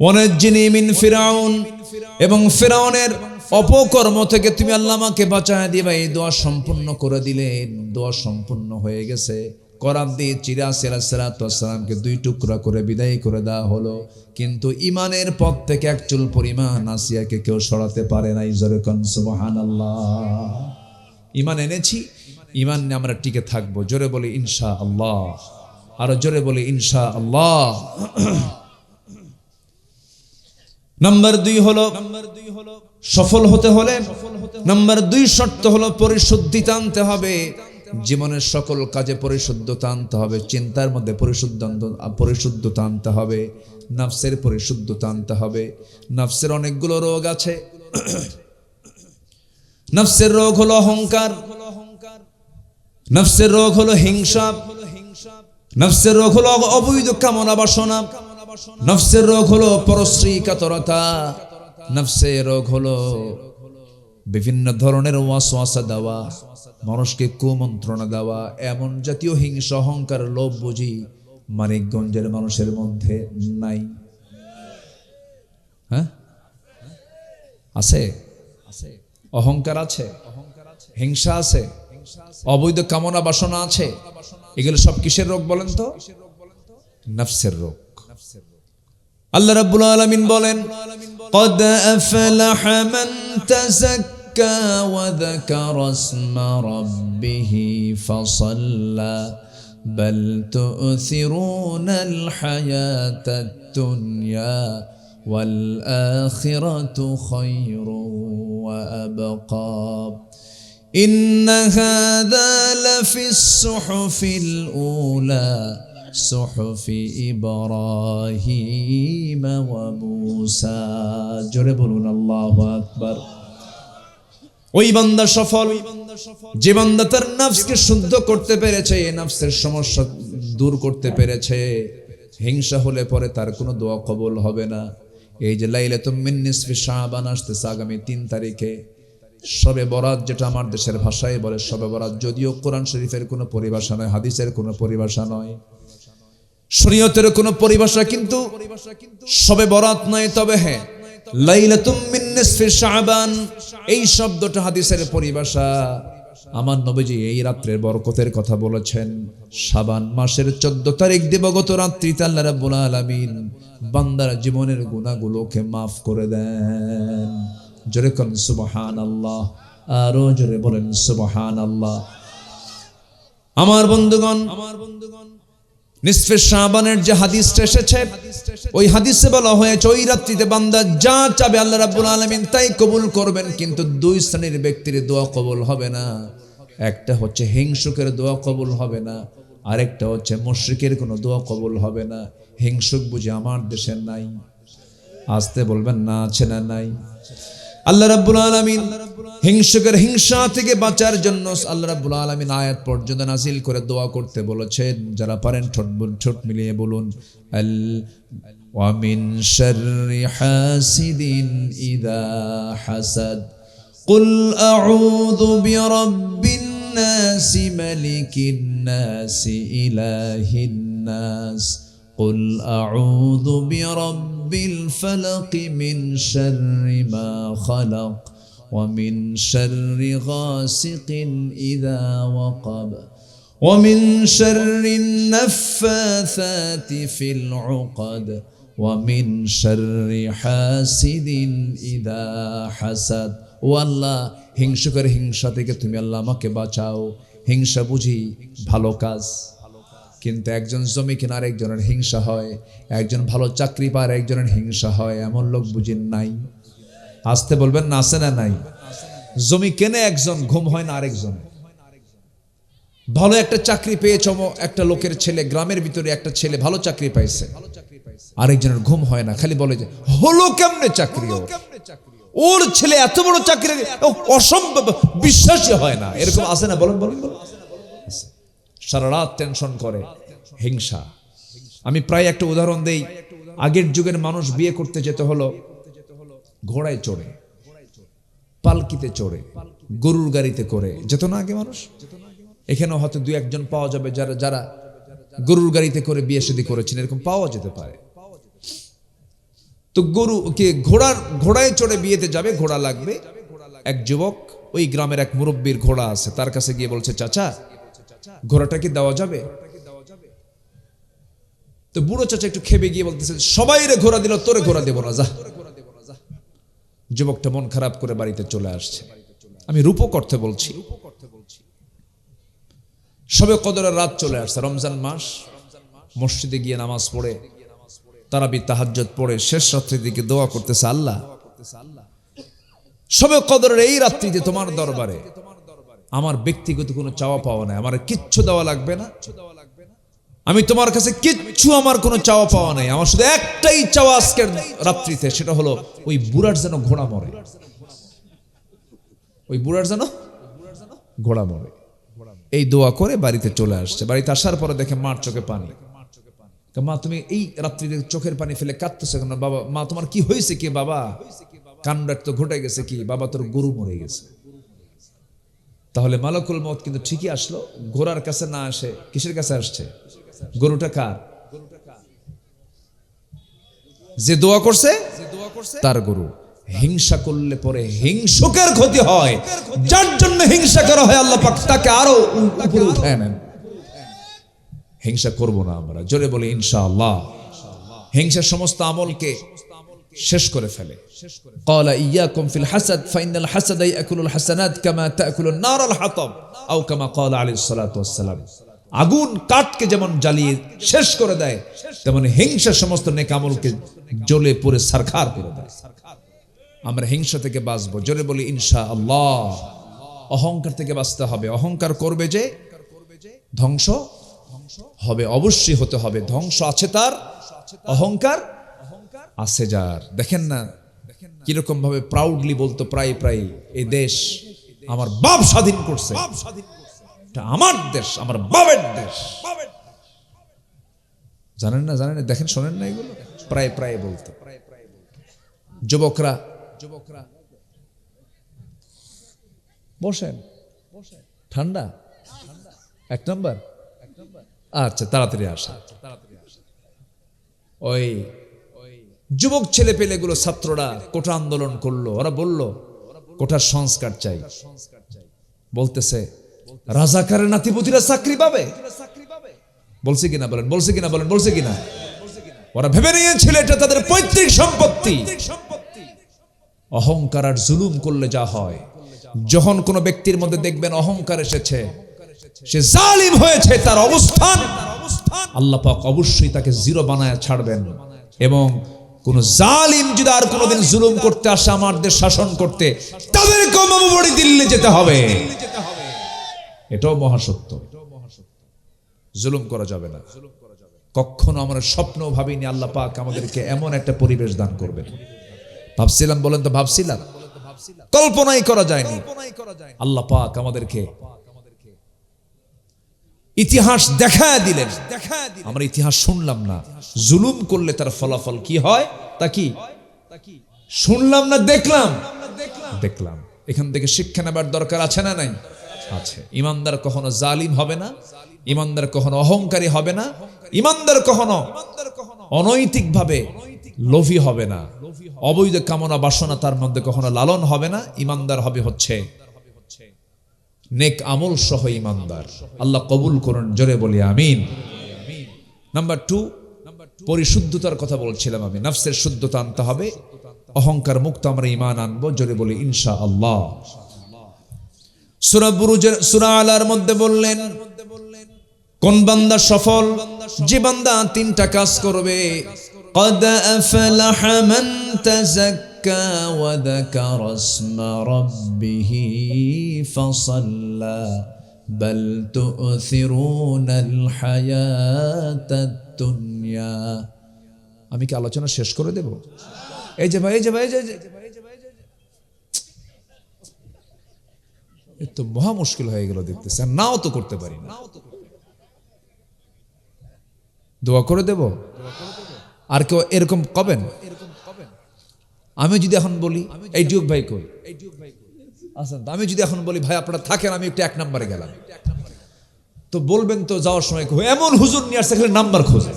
ওয়ানাজ্জিনি মিন ফিরআউন, এবং ফিরআউনের অপকর্ম থেকে তুমি আল্লাহ আমাকে বাঁচায় দিবা। এই দোয়া সম্পূর্ণ করে দিলেন। দোয়া সম্পূর্ণ হয়ে গেছে। করাত দিয়ে চিরা আসিয়া আলাইহিস সালাতু ওয়াস সালামকে 2 টুকরা করে বিদায় করে দেওয়া হলো। কিন্তু ইমানের পথ থেকে এক চুল পরিমাণ আসিয়াকে কেউ সরাতে পারে নাই। জোরে কোন সুবহানাল্লাহ। ইমান এনেছি, ইমান নিয়ে আমরা টিকে থাকবো। জোরে বলি ইনশাআল্লাহ, আরো জোরে বলি ইনশাআল্লাহ। নাম্বার 2 হলো, সফল হতে হলে নাম্বার 2 শর্ত হলো পরিশুদ্ধিতা আনতে হবে। জীবনের সকল কাজে পরিশুদ্ধতা আনতে হবে। চিন্তার মধ্যে পরিশুদ্ধতা আনতে হবে। নফসের পরিশুদ্ধতা আনতে হবে। নফসের অনেকগুলো রোগ আছে। নফসের রোগ হলো অহংকার, নফসের রোগ হলো হিংসা, নফসের রোগ হলো অবৈধ কামনা বাসনা, নফসের রোগ হলো পরশ্রী কাতরতা, নফসের রোগ হলো বিভিন্ন ধরনের ওয়াসওয়াসা দেওয়া, মানুষকে কুমন্ত্রণা দেওয়া। এমন জাতীয় হিংসা, অহংকার, লোভ বুঝি মানিকগঞ্জের মানুষের মধ্যে নাই। হ্যাঁ, আছে, অহংকার আছে, হিংসা আছে, অবৈধ কামনা বাসনা আছে। এগুলো সব কিসের রোগ বলেন তো? নফসের রোগ। আল্লাহ রাব্বুল আলামিন বলেন, قد أفلح من تزكى وذكر اسم ربه فصلى بل تؤثرون الحياة الدنيا والآخرة خير وأبقى إن هذا لفي الصحف الأولى صحف إبراهيم وموسى। জোরে বলুন আল্লাহু আকবার। ওই বান্দা সফল যে বান্দা তার নফসকে শুদ্ধ করতে পেরেছে, নফসের সমস্যা দূর করতে পেরেছে। হিংসা হলে পরে তার কোনো দোয়া কবুল হবে না। এই যে লাইলাতুম মিন নিসফি শাবান আসতেছে আগামী 3 তারিখে, শবে বরাত, যেটা আমার দেশের ভাষায় বলে শবে বরাত, যদিও কোরআন শরীফের কোনো পরিভাষা নয়, হাদিসের কোনো পরিভাষা নয়, শরীয়তের কোনো পরিভাষা কিন্তু শবে বরাত নয়। তবে হ্যাঁ, লাইলাতুম মিন নিসফি শাবান এই শব্দটা হাদিসের পরিভাষা। আমার নবীজি এই রাত্রের বরকতের কথা বলেছেন। শাবান মাসের 14 তারিখ দিবগত রাত্রিতে আল্লাহ রাব্বুল আলামিন বান্দার জীবনের গুনাহগুলোকে maaf করে দেন। জোরে কোন সুবহানাল্লাহ, আরো জোরে বলেন সুবহানাল্লাহ। আমার বন্ধুগণ, নিসফে শাবানের যে হাদিসটা এসেছে, ওই হাদিসে বলা হয়েছে ওই রাত্রিতে বান্দা যা চাবে আল্লাহ রাব্বুল আলামিন তাই কবুল করবেন। কিন্তু 2 শ্রেণীর ব্যক্তির দোয়া কবুল হবে না। একটা হচ্ছে হিংসুকের দোয়া কবুল হবে না, আরেকটা হচ্ছে মুশরিকের কোনো দোয়া কবুল হবে না। হিংসুক বুঝি আমার দেশে নাই? আসতে বলবেন না, আছে না নাই? আল্লাহ রাব্বুল আলামিন হিংসুকের হিংসা থেকে বাঁচার জন্য আল্লাহ রাব্বুল আলামিন আয়াত পর্যন্ত নাযিল করে দোয়া করতে বলেছেন। যারা পারেন ঠোঁট মিলিয়ে বলুন, আল ওয়া মিন শাররি হাসিদিন ইযা হাসাদ, কুল আউযু বিরাব্বিন নাসি মালিকিন নাসি ইলাহিন নাস, قل أعوذ برب الفلق من شر ما خلق ومن شر غاسق إذا وقب ومن شر النفاثات في العقد ومن شر حاسد إذا حسد। والله হিংসুকের হিংসা থেকে তুমি আল্লাহ আমাকে বাঁচাও। হিংসা বুঝি ভালো কাজ, কিন্তু একজন জমি কেনার একজনের হিংসা হয়, একজন ভালো চাকরি পায় একজনের হিংসা হয়, এমন লোক বুঝি নাই? আসতে বলবেন না, আছে না নাই? জমি কেনে একজন, ঘুম হয় না আরেকজন। ভালো একটা চাকরি পেয়ে একটা লোকের ছেলে, গ্রামের ভিতরে একটা ছেলে ভালো চাকরি পাইছে, আরেকজনের ঘুম হয় না, খালি বলে যে হলো কেমনে চাকরি, ওর ছেলে এত বড় চাকরি, অসম্ভব, বিশ্বাসই হয় না। এরকম আছে না? বলেন বলেন বলেন। সারা রাত টেনশন করে, হিংসা। আমি প্রায় একটা উদাহরণ দেই। আগের যুগের মানুষ বিয়ে করতে যেতে হলো ঘোড়ায় চড়ে, পালকিতে চড়ে, গরুর গাড়িতে করে যেত না আগে মানুষ। এখানেও হয়তো দু একজন পাওয়া যাবে যারা গরুর গাড়িতে করে বিয়ে শাদী করেছেন, এরকম পাওয়া যেতে পারে। তো ঘোড়ায় চড়ে বিয়েতে যাবে, ঘোড়া লাগবে। এক যুবক ওই গ্রামের এক মুরব্বীর ঘোড়া আছে, তার কাছে গিয়ে বলছে, চাচা ঘোড়াটা কি দেওয়া যাবে? তো বুড়ো চাচা একটু খেপে গিয়ে বলতেছে, সবাই রে ঘোড়া দিল, তোরে ঘোড়া দেব না, যা। যুবকটা মন খারাপ করে বাড়িতে চলে আসছে। আমি রূপক অর্থে বলছি। সবে কদরের রাত চলে আসছে, রমজান মাস। মসজিদে গিয়ে নামাজ পড়ে, তারাবি তাহাজ্জুদ পড়ে শেষ রাত্রির দিকে দোয়া করতেছে, আল্লাহ সবে কদরের এই রাত্রিতে তোমার দরবারে আমার ব্যক্তিগত কোনো চাওয়া পাওয়া নাই, আমার কিচ্ছু দেওয়া লাগবে না, আমি তোমার কাছে কিচ্ছু, আমার কোনো চাওয়া পাওয়া নাই, আমার শুধু একটাই চাওয়া আজকের রাত্রিতে, সেটা হলো ওই বুড়ার যেন ঘোড়া মরে, ওই বুড়ার যেন ঘোড়া মরে। এই দোয়া করে বাড়িতে চলে আসছে। বাড়িতে আসার পরে দেখে মার চোখে পানি। মা, তুমি এই রাত্রিতে চোখের পানি ফেলে কাঁদতেছো কেন? বাবা, মা তোমার কি হয়েছে কি বাবা? কান্ডার তো ঘটে গেছে কি বাবা, তোর গরু মরে গেছে। তাহলে মালাকুল মউত কিন্তু ঠিকই আসলো, ঘোড়ার কাছে না আসে কিসের কাছে আসছে? গরুটা কার? যে দোয়া করছে তার গরু। হিংসা করলে পরে হিংসুকের ক্ষতি হয়, যার জন্য হিংসা করা হয় আল্লাহ পাক তাকে আরো উপরে উঠায় নেন। হিংসা করব না আমরা, জোরে বলি ইনশাআল্লাহ। হিংসা সমস্ত আমলকে শেষ করে ফেলে। قال إياكم في الحسد فإن الحسد يأكل الحسنات كما تأكل النار الحطب أو كما قال عليه الصلاة والسلام। আগুন কাঠকে যেমন জ্বালিয়ে শেষ করে দেয়, তেমন হিংসা সমস্ত নেক আমলকে জ্বলে পুড়ে ছারখার করে দেয়। আমরা হিংসা থেকে বাঁচবো, জোরে বলি ইনশাআল্লাহ। অহংকার থেকে বাঁচতে হবে। অহংকার করবে যে ধ্বংস হবে, অবশ্যই হতে হবে। ধ্বংস আছে তার, অহংকার আছে যার। দেখেন না কিরকম ভাবে প্রাউডলি বলতো প্রায় এই দেশ আমার বাপ স্বাধীন করছে, এটা আমার দেশ, আমার বাবার দেশ। জানেন না, দেখেন, শোনেন না, এগুলো প্রায় বলতো। যুবকরা বসেন, ঠান্ডা এক নাম্বার। আচ্ছা, তাড়াতাড়ি আসা। ওই যুবক ছেলে পেলেগুলো, ছাত্ররা কোটা আন্দোলন করলো। ওরা বলল কোটার সংস্কার চাই। বলতেছে রাজাকারের নাতিপুতিরা চাকরি পাবে। বলছে কিনা বলেন, বলছে কিনা? ওরা ভেবে নিয়েছিল এটা তাদের পৈতৃক সম্পত্তি। অহংকার আর জুলুম করলে যা হয়, যখন কোনো ব্যক্তির মধ্যে দেখবেন অহংকার এসেছে, সে জালিম হয়েছে, তার অবস্থান আল্লাহ পাক অবশ্যই তাকে জিরো বানায় ছাড়বেন। এবং কোন জালিম যদি আর কোনোদিন জুলুম করতে আসে আমাদের শাসন করতে, তাদেরকে মামুবাড়ি দিল্লি যেতে হবে। এটাও মহাসত্য। জুলুম করা যাবে না। কখনো আমরা স্বপ্ন ভাবিনি আল্লাহ পাক আমাদেরকে এমন একটা পরিবেশ দান করবেন। ভাবছিলাম বলেন তো? ভাবছিলাম? কল্পনাই করা যায়নি। আল্লাহ পাক আমাদেরকে ইতিহাস দেখায় দিলেন। আমরা ইতিহাস শুনলাম না, জুলুম করলে তার ফলাফল কি হয় তা কি শুনলাম না, দেখলাম। এখান থেকে শিক্ষা নেবার দরকার আছে না নাই? আছে। ইমানদার কখনো জালিম হবে না, ইমানদার কখনো অহংকারী হবে না, ইমানদার কখনো অনৈতিকভাবে লোভী হবে না, অবৈধ কামনা বাসনা তার মধ্যে কখনো লালন হবে না। ইমানদার হবে হচ্ছে নেক আমল সহ ইমানদার। আল্লাহ কবুল করুন, জোরে বলি আমিন। নাম্বার 2, পরিশুদ্ধতার কথা বলছিলাম আমি। নফসের শুদ্ধতা আনতে হবে, অহংকার মুক্ত আমরা ঈমান আনবো, জোরে বলি ইনশাআল্লাহ। সূরা বুরুজের সূরা আলার মধ্যে বললেন কোন বান্দা সফল? যে বান্দা 3টা কাজ করবে। قد أفلح من تزكى وذكر اسم ربه فصلى بل تؤثرون الحياة الدنيا। আমি কি আলোচনা শেষ করে দেব? এই যে ভাই, তো মহা মুশকিল হয়ে গেল দেখতেছি, আর নাও তো করতে পারি না। দোয়া করে দেব? আর কেউ এরকম কবেন? আমি যদি এখন বলি এই ডিউক ভাই কই আছেন, আমি যদি এখন বলি ভাই আপনারা থাকেন, আমি একটু 1 নম্বরে গেলাম, তো বলবেন তো যাওয়ার সময় এমন হুজুর নিয়ে আসছে খালি নাম্বার খোঁজে।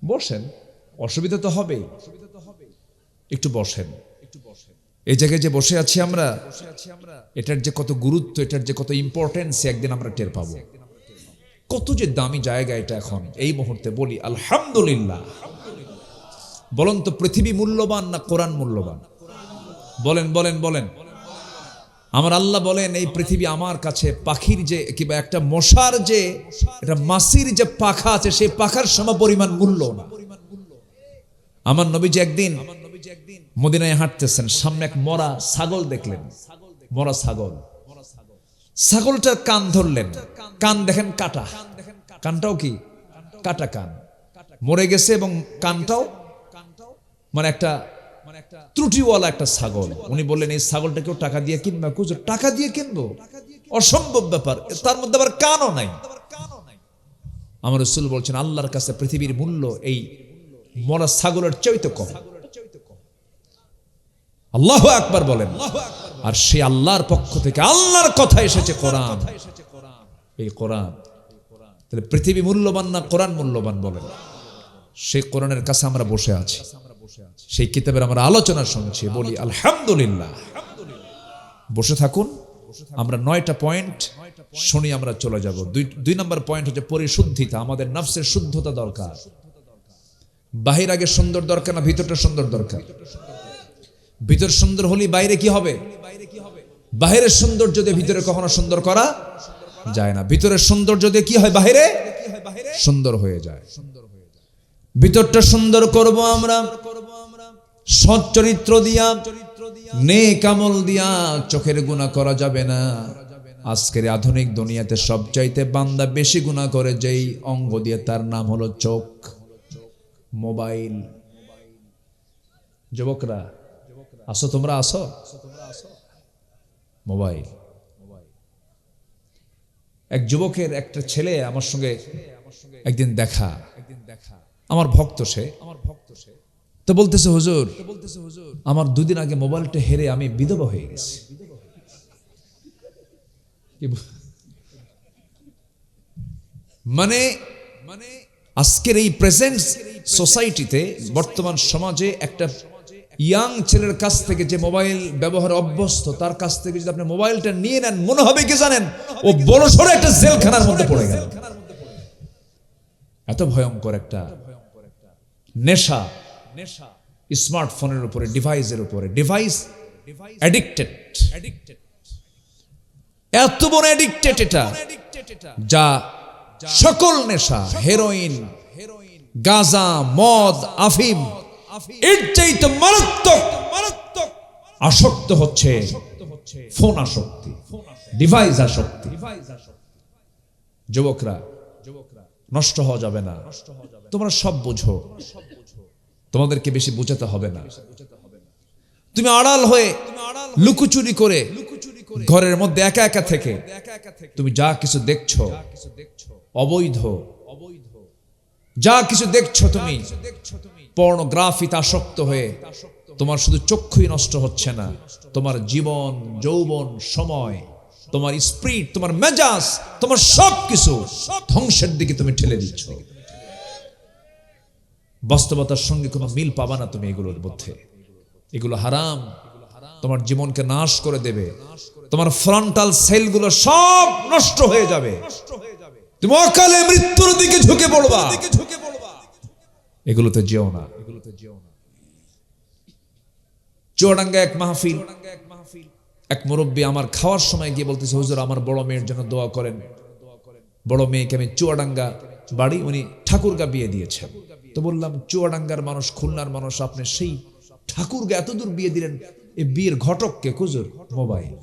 বসেন, অসুবিধা তো হবেই, একটু বসেন। এই জায়গায় যে বসে আছি আমরা, এটার যে কত গুরুত্ব, এটার যে কত ইম্পর্টেন্স একদিন আমরা টের পাবো। কত যে দামি জায়গা এটা এখন এই মুহূর্তে। বলি আলহামদুলিল্লাহ। বলেন তো পৃথিবী মূল্যবান না কোরআন মূল্যবান? বলেন। আমার আল্লাহ বলেন এই পৃথিবী আমার কাছে পাখির যে কিংবা একটা মশার যে এটা মাছির যে পাখা আছে সেই পাখার সমপরিমাণ মূল্য না। আমার নবীজি একদিন মদিনায় হাঁটতেছেন, সামনে এক মরা ছাগল দেখলেন। মরা ছাগলটার কান ধরলেন, কান দেখেন কাটা, কানটাও কি কাটা কান, মরে গেছে এবং কানটাও মানে একটা ত্রুটিওয়ালা একটা ছাগল। উনি বললেন এই ছাগলটা কেউ টাকা দিয়ে কিনবে? হুজুর টাকা দিয়ে কিনবো? অসম্ভব ব্যাপার, তার মধ্যে আবার কানও নাই। আমার রাসূল বলছেন আল্লাহর কাছে পৃথিবীর মূল্য এই মরা ছাগলের চাইতে কম। আল্লাহু আকবার বলেন। আর সে আল্লাহর পক্ষ থেকে আল্লাহর কথা এসেছে কোরআন, এই কোরআন। তাহলে পৃথিবী মূল্যবান না কোরআন মূল্যবান? বলেন। সেই কোরআনের কাছে আমরা বসে আছি, সেই কিতাবের আমরা আলোচনা শুনছি। বলি আলহামদুলিল্লাহ। বসে থাকুন, আমরা 9টা পয়েন্ট শুনি, আমরা চলে যাব। 2 নম্বর পয়েন্ট হচ্ছে পরিশুদ্ধিতা। আমাদের নফসের শুদ্ধতা দরকার। বাহির আগে সুন্দর দরকার না ভিতরটা সুন্দর দরকার? ভিতর সুন্দর হলে বাইরে কি হবে? বাহিরের সৌন্দর্য দিয়ে ভিতরে কখনো সুন্দর করা যায় না। ভিতরের সৌন্দর্য দিয়ে কি হয়? বাহিরে সুন্দর হয়ে যায়। ভিতরটা সুন্দর করব আমরা সৎ চরিত্র দিয়া, নেক আমল দিয়া। চোখের গুনাহ করা যাবে না। আজকের আধুনিক দুনিয়াতে সবচাইতে বান্দা বেশি গুনাহ করে যেই অঙ্গ দিয়ে, তার নাম হলো চোখ, মোবাইল। যুবকরা আসো, তোমরা আসো। মোবাইল। এক যুবকের একটা ছেলে আমার সঙ্গে একদিন দেখা, আমার ভক্ত সে। তো বলতেছে হুজুর আমার 2 দিন আগে মোবাইলটা হেরে আমি বিধবা হয়ে গেছি। মানে আজকের এই প্রেজেন্ট সোসাইটিতে, বর্তমান সমাজে একটা ইয়াং ছেলের কাছ থেকে যে মোবাইল ব্যবহারে অভ্যস্ত, তার কাছ থেকে যদি আপনি মোবাইলটা নিয়ে নেন, মনে হবে কি জানেন? ও বড়সড় একটা জেলখানার মধ্যে পড়ে গেল। এত ভয়ঙ্কর একটা নেশা স্মার্টফোনের উপরে, ডিভাইসের উপরে। ডিভাইস অ্যাডিক্টেড, এত বড় অ্যাডিক্টেড এটা, যা সকল নেশা, হেরোইন, গাঁজা, মদ, আফিম, এর চাইতে মারাত্মক আসক্ত হচ্ছে ফোন আসক্তি, ডিভাইস আসক্তি। যুবকরা, নষ্ট হওয়া যাবে না। তোমরা সব বুঝো, তোমাদেরকে বেশি বোঝাতে হবে না। তুমি আড়াল হয়ে লুকোচুরি করে ঘরের মধ্যে একা একা থেকে তুমি যা কিছু দেখছো অবৈধ, যা কিছু দেখছো তুমি পর্নোগ্রাফিতে আসক্ত হয়ে তোমার শুধু চক্ষুই নষ্ট হচ্ছে না, তোমার জীবন, যৌবন, সময়, তোমার স্পিরিট, তোমার মেজাজ, তোমার সবকিছু ধ্বংসের দিকে তুমি ঠেলে দিচ্ছ। বাস্তবতার সঙ্গে কোনো মিল পাবা না তুমি এগুলোর মধ্যে। এগুলো হারাম, তোমার জীবনকে নাশ করে দেবে, তোমার ফ্রন্টাল সেলগুলো সব নষ্ট হয়ে যাবে, তুমি অকালে মৃত্যুর দিকে ঝুঁকে পড়বা। এগুলোতে যেও না। চুয়াডাঙ্গা এক মাহফিল, এক মুরব্বী আমার খাওয়ার সময় গিয়ে বলতেছে, হুজুর আমার বড় মেয়ের জন্য দোয়া করেন। বড় মেয়েকে আমি চুয়াডাঙ্গা বাড়ি, উনি ঠাকুরগা বিয়ে দিয়েছেন। তো বললাম, চুয়াডাঙ্গার মানুষ, খুলনার মানুষ, আপনি সেই ঠাকুরগা এত দূর বিয়ে দিলেন, এই বিয়ের ঘটককে? হুজুর মোবাইল।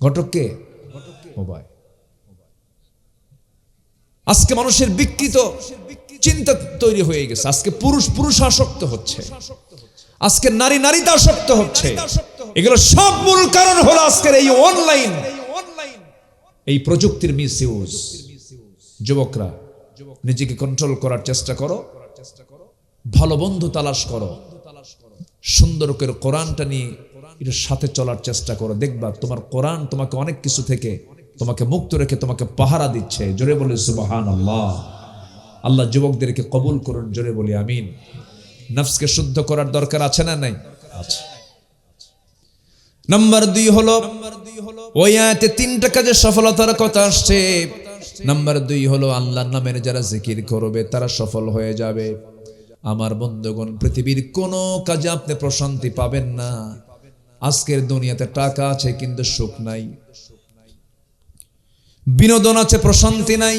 ঘটককে? মোবাইল। আজকে মানুষের বিকৃত চিন্তা তৈরি হয়ে গেছে। আজকে পুরুষ পুরুষ আসক্ত হচ্ছে, আজকে নারী নারীতে আসক্ত হচ্ছে। এগুলো সব মূল কারণ হলো আজকের এই অনলাইন, এই প্রযুক্তির মিসইউজ। যুবকরা, নিজেকে কন্ট্রোল করার চেষ্টা করো, ভালো বন্ধু তালাশ করো, সুন্দর করে কোরআনটা নিয়ে এর সাথে চলার চেষ্টা করো। দেখবা তোমার কোরআন তোমাকে অনেক কিছু থেকে তোমাকে মুক্ত রেখে তোমাকে পাহারা দিচ্ছে। জোরে বলি সুবহানাল্লাহ। আল্লাহ যুবকদেরকে কবুল করুন, জোরে বলি আমিন। নফসকে শুদ্ধ করার দরকার আছে না নাই? আছে। নাম্বার 2 হলো, ওই আয়াতে 3টা কাজে সফলতার কথা আসছে। নাম্বার 2 হলো, আল্লাহর নামের যারা জিকির করবে তারা সফল হয়ে যাবে। আমার বন্ধুগণ, পৃথিবীর কোনো কাজে আপনি প্রশান্তি পাবেন না। আজকের দুনিয়াতে টাকা আছে কিন্তু সুখ নাই, বিনোদন আছে প্রশান্তি নাই,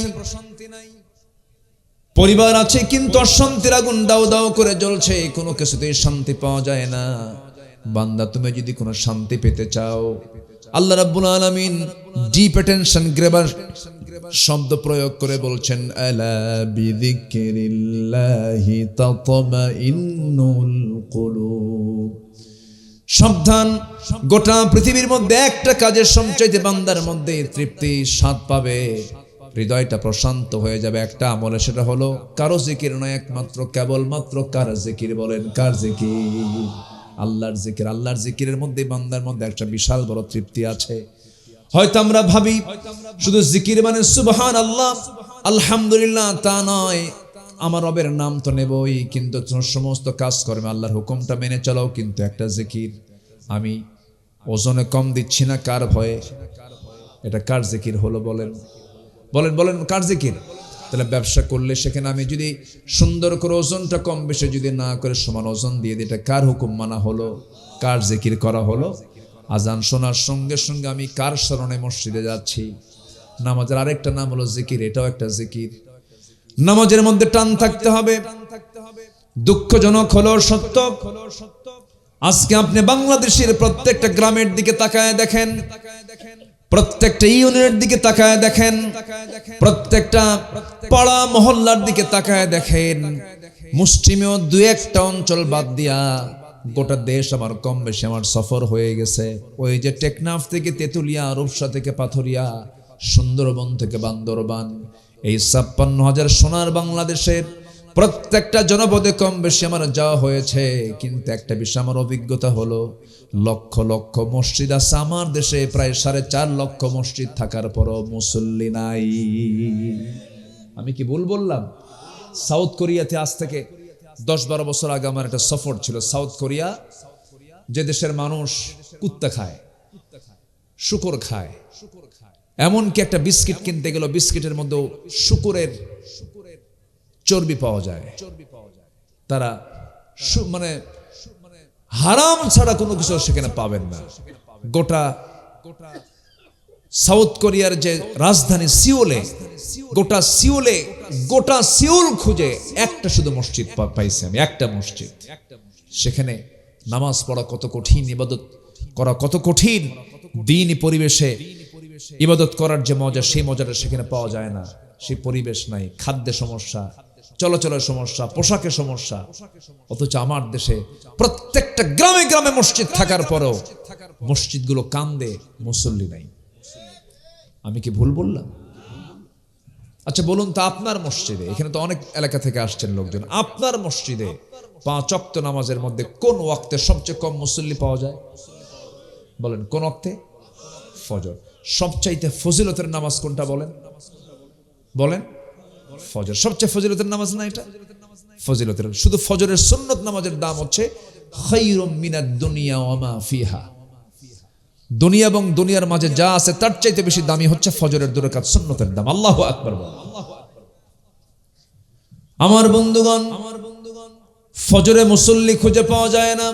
পরিবার আছে কিন্তু অশান্তির আগুন দাউ দাউ করে জ্বলছে, কোনো কিছুতেই শান্তি পাওয়া যায় না। বান্দা, তুমি যদি কোনো শান্তি পেতে চাও, আল্লাহ রাব্বুল আলামিন ডিপ অ্যাটেনশন গ্রেবার শব্দ প্রয়োগ করে বলছেন, আলা বিযিকরিল্লাহি তাতমাইন্নুল কুলুব। সাবধান, গোটা পৃথিবীর মধ্যে একটা কাজের সঞ্চয়তে বান্দার মধ্যে তৃপ্তি স্বাদ পাবে, হৃদয়টা প্রশান্ত হয়ে যাবে একটা আমলে। সেটা হলো কারো জিকির নয়, একমাত্র কেবলমাত্র কার জিকির? বলেন, কার জিকির? আল্লাহর জিকির। আল্লাহর জিকিরের মধ্যে বান্দার মধ্যে একটা বিশাল বড় তৃপ্তি আছে। হয়তো আমরা ভাবি শুধু জিকির মানে সুবহানাল্লাহ, আলহামদুলিল্লাহ, তা নয়। আমার রবের নাম তো নেবই, কিন্তু সমস্ত কাজ কর্মে আল্লাহর হুকুমটা মেনে চলাও কিন্তু একটা জিকির। আমি ওজনে কম দিচ্ছি না কার ভয়ে? এটা কার জিকির হলো? বলেন বলেন বলেন, কার জিকির? তাহলে ব্যবসা করলে সেখানে আমি যদি সুন্দর করে ওজনটা কম বেশি যদি না করে সমান ওজন দিয়ে দিই, এটা কার হুকুম মানা হলো? কার জিকির করা হলো? আজান শোনার সঙ্গে সঙ্গে আমি কার স্মরণে মসজিদে যাচ্ছি? নামাজের আরেকটা নাম হলো জিকির, এটাও একটা জিকির। নামাজের মধ্যে টান থাকতে হবে। দুঃখজনক হলো সত্য, আজকে আপনি বাংলাদেশের প্রত্যেকটা গ্রামের দিকে তাকায় দেখেন, প্রত্যেকটা ইউনিয়নের দিকে তাকায় দেখেন, প্রত্যেকটা পাড়া মহল্লার দিকে তাকায় দেখেন, মুসলিমেও 2-1টা অঞ্চল বাদ দিয়া গোটা দেশ আমার কম বেশি আমার সফর হয়ে গেছে। ওই যে টেকনাফ থেকে তেতুলিয়া, রূপসা থেকে পাথরিয়া, সুন্দরবন থেকে বান্দরবান, এই 56,000 সোনার বাংলাদেশের প্রত্যেকটা জনপদে কম বেশি আমার যাওয়া হয়েছে। কিন্তু একটা বিষয় আমার অভিজ্ঞতা হলো, লক্ষ লক্ষ মসজিদ আছে আমার দেশে, প্রায় 4.5 লক্ষ মসজিদ থাকার পরও মুসল্লি নাই। আমি কি ভুল বললাম? সাউথ কোরিয়াতে আজ থেকে 10-12 বছর আগে আমার একটা সফর ছিল। সাউথ কোরিয়া, যে দেশের মানুষ কুত্তা খায়, শুকর খায়, এমনকি একটা বিস্কিট কিনতে গেল, বিস্কিটের মধ্যে শুকরের চর্বি পাওয়া যায়। তারা মানে হারাম ছাড়া কোনো কিছু সেখানে পাবেন না। গোটা সাউথ কোরিয়ার যে রাজধানী সিওলে, গোটা সিওল খুঁজে একটা শুধু মসজিদ পাইছি আমি, একটা মসজিদ। সেখানে নামাজ পড়া কত কঠিন, ইবাদত করা কত কঠিন, দ্বীনি পরিবেশে ইবাদত করার যে মজা, সেই মজাটা সেখানে পাওয়া যায় না। সেই পরিবেশ নাই, খাদ্যে সমস্যা, চলাচলের সমস্যা, পোশাকের সমস্যা। অথচ আমার দেশে প্রত্যেকটা গ্রামে গ্রামে মসজিদ থাকার পরেও মসজিদগুলো কান্দে, মুসল্লি নাই। আমি কি ভুল বললাম? আচ্ছা বলুন তো, আপনার মসজিদে, এখানে তো অনেক এলাকা থেকে আসছেন লোকজন, আপনার মসজিদে 5 ওয়াক্ত নামাজের মধ্যে কোন ওয়াক্তে সবচেয়ে কম মুসল্লি পাওয়া যায়? বলেন কোন ওয়াক্তে? ফজর। সবচাইতে ফজিলতের নামাজ কোনটা বলেন? বলেন ফজর। সবচেয়ে ফজিলতের নামাজ না এটা? ফজিলতের, শুধু ফজরের সুন্নত নামাজের দাম হচ্ছে খায়রুম মিনাদ দুনিয়া ওয়া মা ফিহা। দুনিয়া এবং দুনিয়ার মাঝে যা আছে তার চাইতে বেশি দামি হচ্ছে ফজরের 2 রাকাত সুন্নতের দাম। আল্লাহু আকবার বলেন। আমার বন্ধুগণ, ফজরে মুসল্লি খুঁজে পাওয়া যায় না।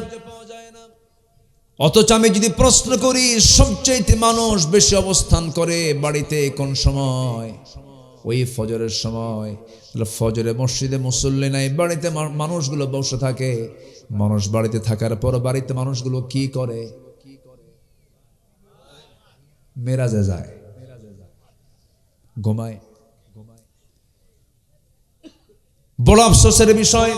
অথচ আমি যদি প্রশ্ন করি, সবচেয়ে মানুষ বেশি অবস্থান করে বাড়িতে কোন সময়? ওই ফজরের সময়। ফজরে মসজিদে মুসল্লি নাই, বাড়িতে মানুষগুলো বসে থাকে। মানুষ বাড়িতে থাকার পর বাড়িতে মানুষগুলো কি করে? মেরাজে যায়, ঘুমায়। বড় আফসোসের বিষয়,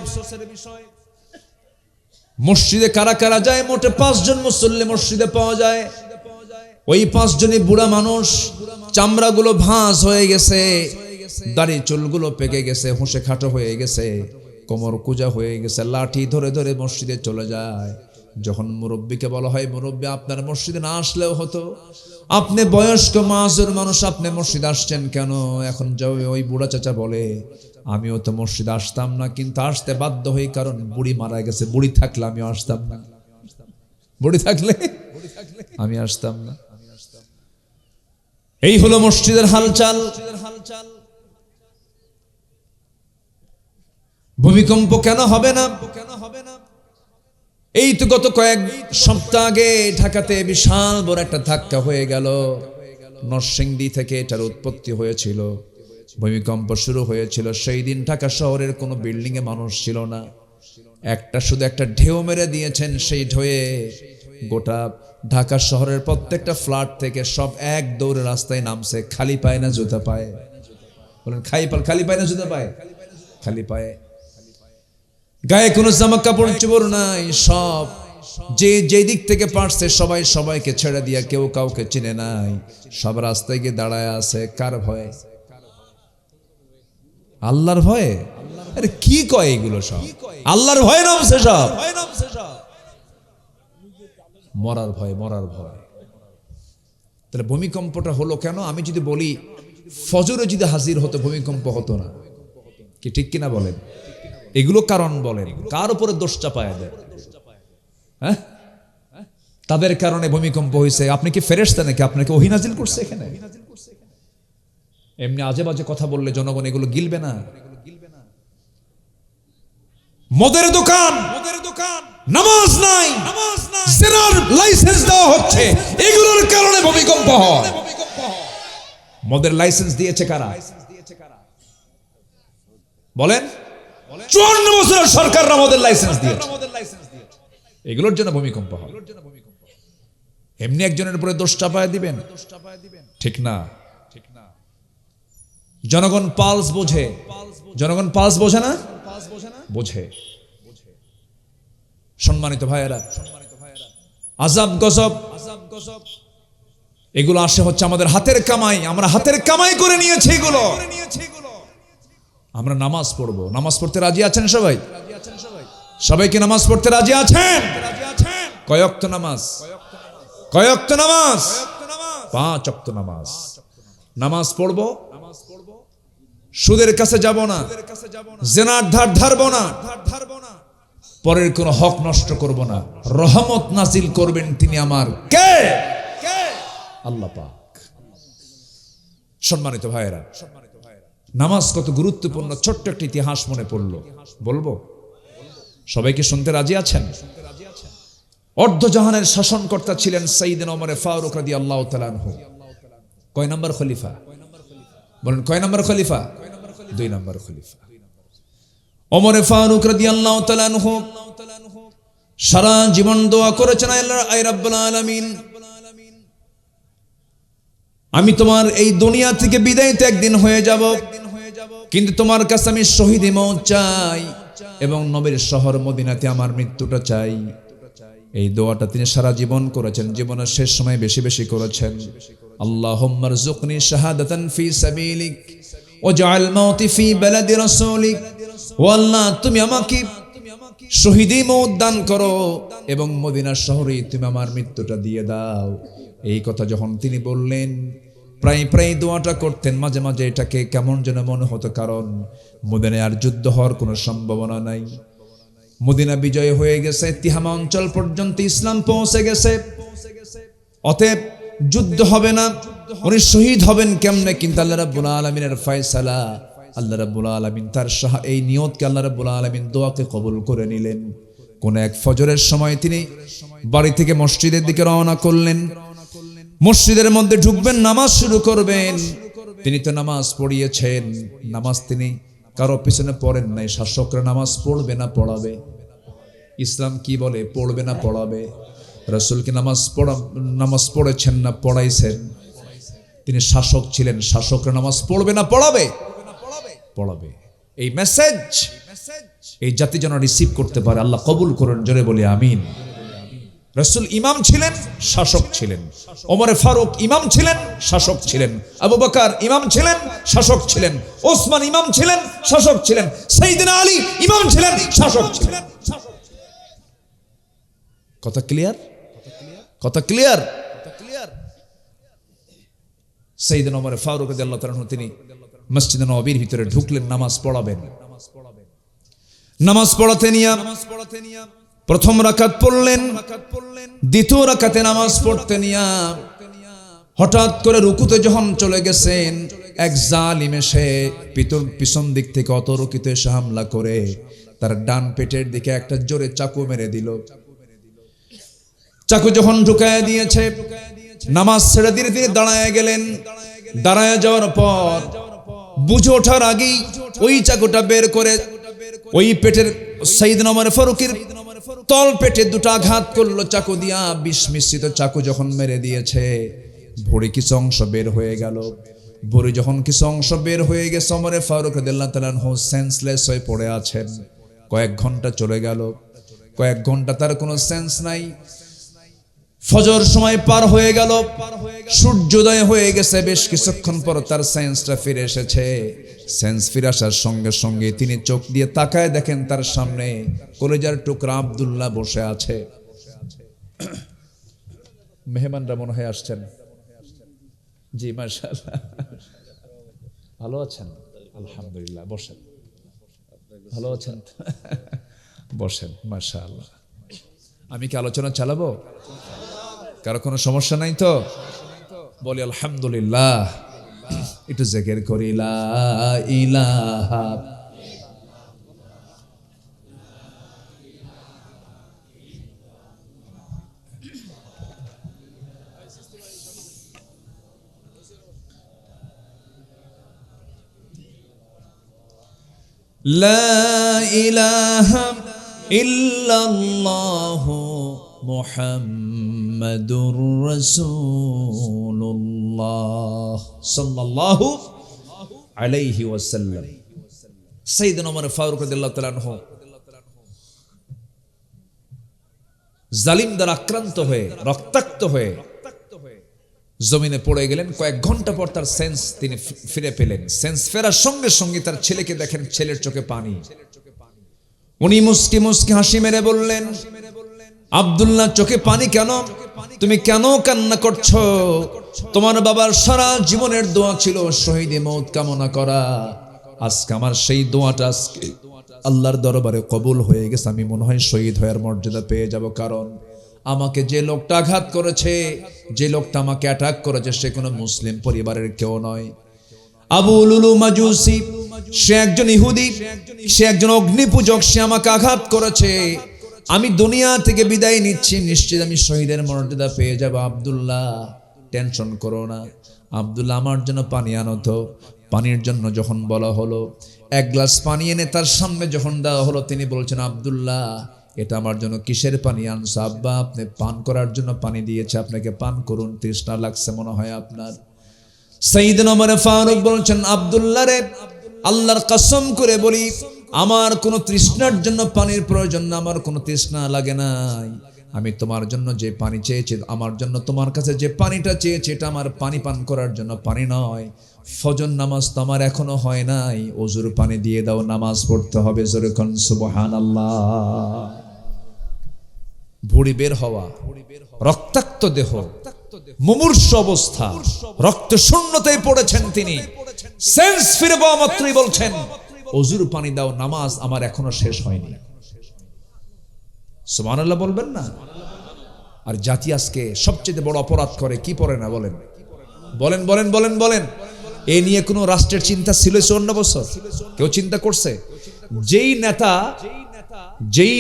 মসজিদে কারা কারা যায়? মোটে 5 জন মুসল্লি মসজিদে পাওয়া যায়। ওই 5 জনই বুড়া মানুষ, চামড়াগুলো ভাঁজ হয়ে গেছে, দাড়ি চুলগুলো পেকে গেছে, হোঁসে খাটো হয়ে গেছে, কোমর কুজা হয়ে গেছে, লাঠি ধরে ধরে মসজিদে চলে যায়। যখন মুরব্বীকে বলা হয়, মুরব্বী আপনার মসজিদে না আসলেও হতো, আপনি বয়স্ক মাযুর মানুষ, আপনি মসজিদে আসছেন কেন? এখন যাবে ওই বুড়া চাচা বলে, আমিও তো মসজিদে আসতাম না, কিন্তু আসতে বাধ্য হই, কারণ বুড়ি মারা গেছে। বুড়ি থাকলে আমি আসতাম না, বুড়ি থাকলে আমি আসতাম না। এই হলো মসজিদের হালচাল। ভূমিকম্প কেন হবে না? এই তো গত কয়েক সপ্তাহ আগে ঢাকাতে বিশাল বড় একটা ধাক্কা হয়ে গেল। নরসিংদী থেকে এটার উৎপত্তি হয়েছিল, ভূমিকম্প শুরু হয়েছিল। সেই দিন ঢাকা শহরের কোনো বিল্ডিং এ মানুষ ছিল না, শুধু একটা ঢেউ মেরে দিয়েছেন। সেই ঢেউয়ে গোটা ঢাকা শহরের প্রত্যেকটা ফ্ল্যাট থেকে সব এক দৌড়ে রাস্তায় নামছে। খালি পায় না জুতা পায়? বলেন খালি পায় না জুতা পায়? খালি পায়ে, গায়ে কোনো জামা কাপড় চোপড় নাই। সব যে দিক থেকে পারছে সবাই সবাইকে ছেড়ে দিয়া, কেউ কাউকে চিনে নাই। সব রাস্তায় গিয়ে দাঁড়ায় আছে। কার ভয়ে? আল্লাহর ভয়ে। আরে কি কয় এগুলো? সব আল্লাহর ভয়ে নামছে, সব মরার ভয়, মরার ভয়। তাহলে ভূমিকম্পটা হলো কেন? আমি যদি বলি, ফজরে যদি হাজির হতো ভূমিকম্প হতো না, কি ঠিক কিনা বলেন? এগুলো কারণ বলেন, কার উপরে দোষ চাপায় দেয়? হ্যাঁ, তাদের কারণে ভূমিকম্প হয়েছে। আপনি কি ফেরেশতা নাকি? আপনাকে ওহী নাজিল করছে এখানে? এমনি আজে বাজে কথা বললে জনগণ এগুলো গিলবে না। মদের দোকান, নামাজ নাই, জিনার লাইসেন্স দেওয়া হচ্ছে, এগুলোর কারণে ভূমিকম্প হয়। মদের লাইসেন্স দিয়েছে কারা? বলেন। 54 বছরের সরকাররা মদের লাইসেন্স দিয়েছে, এগুলোর জন্য ভূমিকম্প হয়। এমনি একজনের উপরে দোষ চাপায় দিবেন? ঠিক না। জনগণ পালস বোঝে। জনগণ পালস বোঝে না? বোঝে। সম্মানিত ভাইয়েরা, আযাব গজব এগুলো আসে হচ্ছে আমাদের হাতের কামাই। আমরা হাতের কামাই করে নিয়েছি এগুলো। আমরা নামাজ পড়বো, নামাজ পড়তে রাজি আছেন সবাই? সবাই কি নামাজ পড়তে রাজি আছেন? কয় ওয়াক্ত নামাজ? কয় ওয়াক্ত নামাজ? 5 ওয়াক্ত নামাজ। নামাজ পড়বো, সুদের কাছে যাব না, জিনার ধার ধারবো না, পরের কোনো হক নষ্ট করব না। রহমত নাজিল করবেন তিনি আমার কে? আল্লাহ পাক। সম্মানিত ভাইয়েরা, নামাজ কত গুরুত্বপূর্ণ ছোট্ট একটা ইতিহাস মনে পড়লো, বলবো? সবাইকে শুনতে রাজি আছেন? অর্ধজাহানের শাসনকর্তা ছিলেন সাইয়েদনা ওমর ফারুক রাদিয়াল্লাহু তাআলা আনহু। কয় নম্বর খলিফা? বলেন কয় নম্বর খলিফা? 2 নম্বর খলিফা। ওমর ফারুক রাদিয়াল্লাহু তাআলা আনহু সারা জীবন দোয়া করেছেন, আল্লাহ আই রাব্বুল আলামিন আমি তোমার এই দুনিয়া থেকে বিদায়িত একদিন হয়ে যাব, কিন্তু তোমার কাছে আমি শহীদ মওত চাই এবং নবীর শহর মদিনাতে আমার মৃত্যুটা চাই। এই দোয়াটা তিনি সারা জীবন করেছেন, জীবনের শেষ সময় বেশি বেশি করেছেন। আল্লাহুম্মা রযুকনি শাহাদাতান ফি সাবিলিক ওয়াজআল মাউতি ফি বালাদি রাসূলিক। ও আল্লাহ, তুমি আমাকে শহীদি মওত দান করো এবং মদিনার শহরে তুমি আমার মৃত্যুটা দিয়ে দাও। এই কথা যখন তিনি বললেন, প্রায় প্রায় দোয়াটা করতেন, মাঝে মাঝে এটাকে কেমন যেন মনে হতো, কারণ মদিনায় আর যুদ্ধ হওয়ার কোনো সম্ভাবনা নাই। মদিনা বিজয় হয়ে গেছে, তিহামা অঞ্চল পর্যন্ত ইসলাম পৌঁছে গেছে, অতএব যুদ্ধ হবে না, উনি শহীদ হবেন কেমনে? কিন্তু আল্লাহ রাব্বুল আলামিনের ফয়সালা, আল্লাহ রাব্বুল আলামিন তার এই নিয়তকে আল্লাহ রাব্বুল আলামিন দোয়াকে কবুল করে নিলেন। কোন এক ফজরের সময় তিনি বাড়ি থেকে মসজিদের দিকে রওনা করলেন। মসজিদের মধ্যে ঢুকবেন, নামাজ শুরু করবেন। তিনি তো নামাজ পড়িয়েছেন, নামাজ তিনি কারো পিছনে পড়েন নাই। শাসকরা নামাজ পড়বে না পড়াবে? ইসলাম কি বলে? পড়বে না পড়াবে? রাসূলকে নামাজ পড়েছেন না পড়াইছেন? তিনি শাসক ছিলেন, শাসকরা নামাজ পড়বে না পড়াবে? পড়াবে। এই মেসেজ এই জাতি যেন রিসিভ করতে পারে, আল্লাহ কবুল করেন, জোরে বলি আমিন। রাসূল ইমাম ছিলেন, শাসক ছিলেন। ওমর ফারুক ইমাম ছিলেন, শাসক ছিলেন। আবু বকর ইমাম ছিলেন, শাসক ছিলেন। ওসমান ইমাম ছিলেন, শাসক ছিলেন। সাইয়েদনা আলী ইমাম ছিলেন, শাসক ছিলেন। কথা ক্লিয়ার? কথা ক্লিয়ার? সাইয়েদনা ওমর ফারুক রাদিয়াল্লাহু তাআলা আনহু তিনি মসজিদে নববীর ভিতরে ঢুকলেন, নামাজ পড়াবেন। নামাজ পড়াতে নিয়া প্রথম রাকাত পড়লেন, দ্বিতীয় রাকাতে নামাজ পড়তে নিয়া হঠাৎ করে রুকুতে যখন চলে গেছেন, এক জালিম এসে পিছন দিক থেকে অতর্কিত এসে হামলা করে তার ডান পেটের দিকে একটা জোরে চাকু মেরে দিল। চাকু যখন ঢুকায় দিয়েছে, নামাজ ছেড়ে দিয়ে তিনি দাঁড়ায় গেলেন। দাঁড়ায় যাওয়ার পর বুঝে ওঠার আগেই ওই চাকুটা বের করে ওই পেটের সাইয়েদনা ওমর ফারুকের তল পেটে দুটো আঘাত করলো চাকু দিয়া। বিষ মিশ্রিত চাকু যখন মেরে দিয়েছে, ভুঁড়ি কিছু অংশ বের হয়ে গেল। ভুঁড়ি যখন কিছু অংশ বের হয়ে গেছে, ওমর ফারুক রাদিয়াল্লাহু তাআলা আনহু সেন্সলেস হয়ে পড়ে আছেন। কয়েক ঘন্টা চলে গেল, কয়েক ঘন্টা তার কোনো সেন্স নাই। ফজর সময় পার হয়ে গেল, সূর্যোদয় হয়ে গেছে। বেশ কিছুক্ষণ পর তার সেন্সটা ফিরে এসেছে। সেন্স ফিরে আসার সঙ্গে সঙ্গে তিনি চোখ দিয়ে তাকায় দেখেন তার সামনে কলেজার টুকরা আব্দুল্লাহ বসে আছে। মেহমানরা মনে হয় আসছেন। জি মাশাআল্লাহ, ভালো আছেন? আলহামদুলিল্লাহ, বসেন। ভালো আছেন? বসেন। মাশাআল্লাহ। আমি কি আলোচনা চালাবো? কারো কোনো সমস্যা নাই তো? বলি আলহামদুলিল্লাহ। একটু জিকির করি, লা ইলাহা লা ইলাহা ইল্লাল্লাহু মুহাম্মাদুর রাসূলুল্লাহ সাল্লাল্লাহু আলাইহি ওয়াসাল্লাম। সাইয়েদনা ওমর ফারুক রাদিয়াল্লাহু তাআলা আনহু জালিম দ্বারা আক্রান্ত হয়ে রক্তাক্ত হয়ে জমিনে পড়ে গেলেন। কয়েক ঘন্টা পর তার সেন্স তিনি ফিরে পেলেন। সেন্স ফেরার সঙ্গে সঙ্গে তার ছেলেকে দেখেন, ছেলের চোখে পানি। উনি মুস্কি মুস্কি হাসি মেরে বললেন, আব্দুল্লাহ, চোখে পানি কেন? তুমি কেন কান্না করছো? তোমার বাবার সারা জীবনের দোয়া ছিল শহীদে মওত কামনা করা। আজকে আমার সেই দোয়াটা আজকে আল্লাহর দরবারে কবুল হয়ে গেছে। আমি মনে হয় শহীদ হওয়ার মর্যাদা পেয়ে যাব, কারণ আমাকে যে লোকটা আঘাত করেছে, যে লোকটা আমাকে অ্যাটাক করেছে, সে কোনো মুসলিম পরিবারের কেউ নয়। আবু লুলু মাজুসি, সে একজন ইহুদি, সে একজন অগ্নিপূজক, সে আমাকে আঘাত করেছে। আমি দুনিয়া থেকে বিদায় নিচ্ছি, নিশ্চিত আমি শহীদের মর্যাদা পেয়ে যাব। আব্দুল্লাহ, টেনশন করো না। আব্দুল্লাহ, আমার জন্য পানি আনো তো। পানির জন্য যখন বলা হলো, এক গ্লাস পানি এনে তার সামনে যখন দেওয়া হলো, তিনি বলছেন, আব্দুল্লাহ, এটা আমার জন্য কিসের পানি আনছো? আব্বা, আপনি পান করার জন্য পানি দিয়েছে, আপনাকে পান করুন, তৃষ্ণা লাগছে মনে হয় আপনার। সাইয়েদনা ওমর ফারুক বলছেন, আব্দুল্লাহ রে, আল্লাহর কসম করে বলি, আমার কোনো তৃষ্ণার জন্য পানির প্রয়োজন না, আমার কোনো তৃষ্ণা লাগে নাই। আমি তোমার জন্য যে পানি চেয়েছি, আমার জন্য তোমার কাছে যে পানিটা চেয়েছি, এটা আমার পানি পান করার জন্য পানি নয়। ফজর নামাজ তো আমার এখনো হয় নাই, ওযুর পানি দিয়ে দাও, নামাজ পড়তে হবে। জোরে কোন সুবহানাল্লাহ। ভুঁড়ি বের হওয়া, রক্তাক্ত দেহ, মুমূর্ষ অবস্থা, রক্ত শূন্যতায় পড়েছেন তিনি। সেন্স ফিরে পাওয়া মাত্রই বলছেন, ওযুর পানি দাও, নামাজ আমার এখনো শেষ হয়নি। সুবহানাল্লাহ বলবেন না? আর জাতি আজকে সবচেয়ে বড় অপরাধ করে কি পড়ে না বলেন? বলেন বলেন বলেন বলেন। এ নিয়ে কোনো রাষ্ট্রের চিন্তা ছিল 54 বছর? কেউ চিন্তা করছে? যেই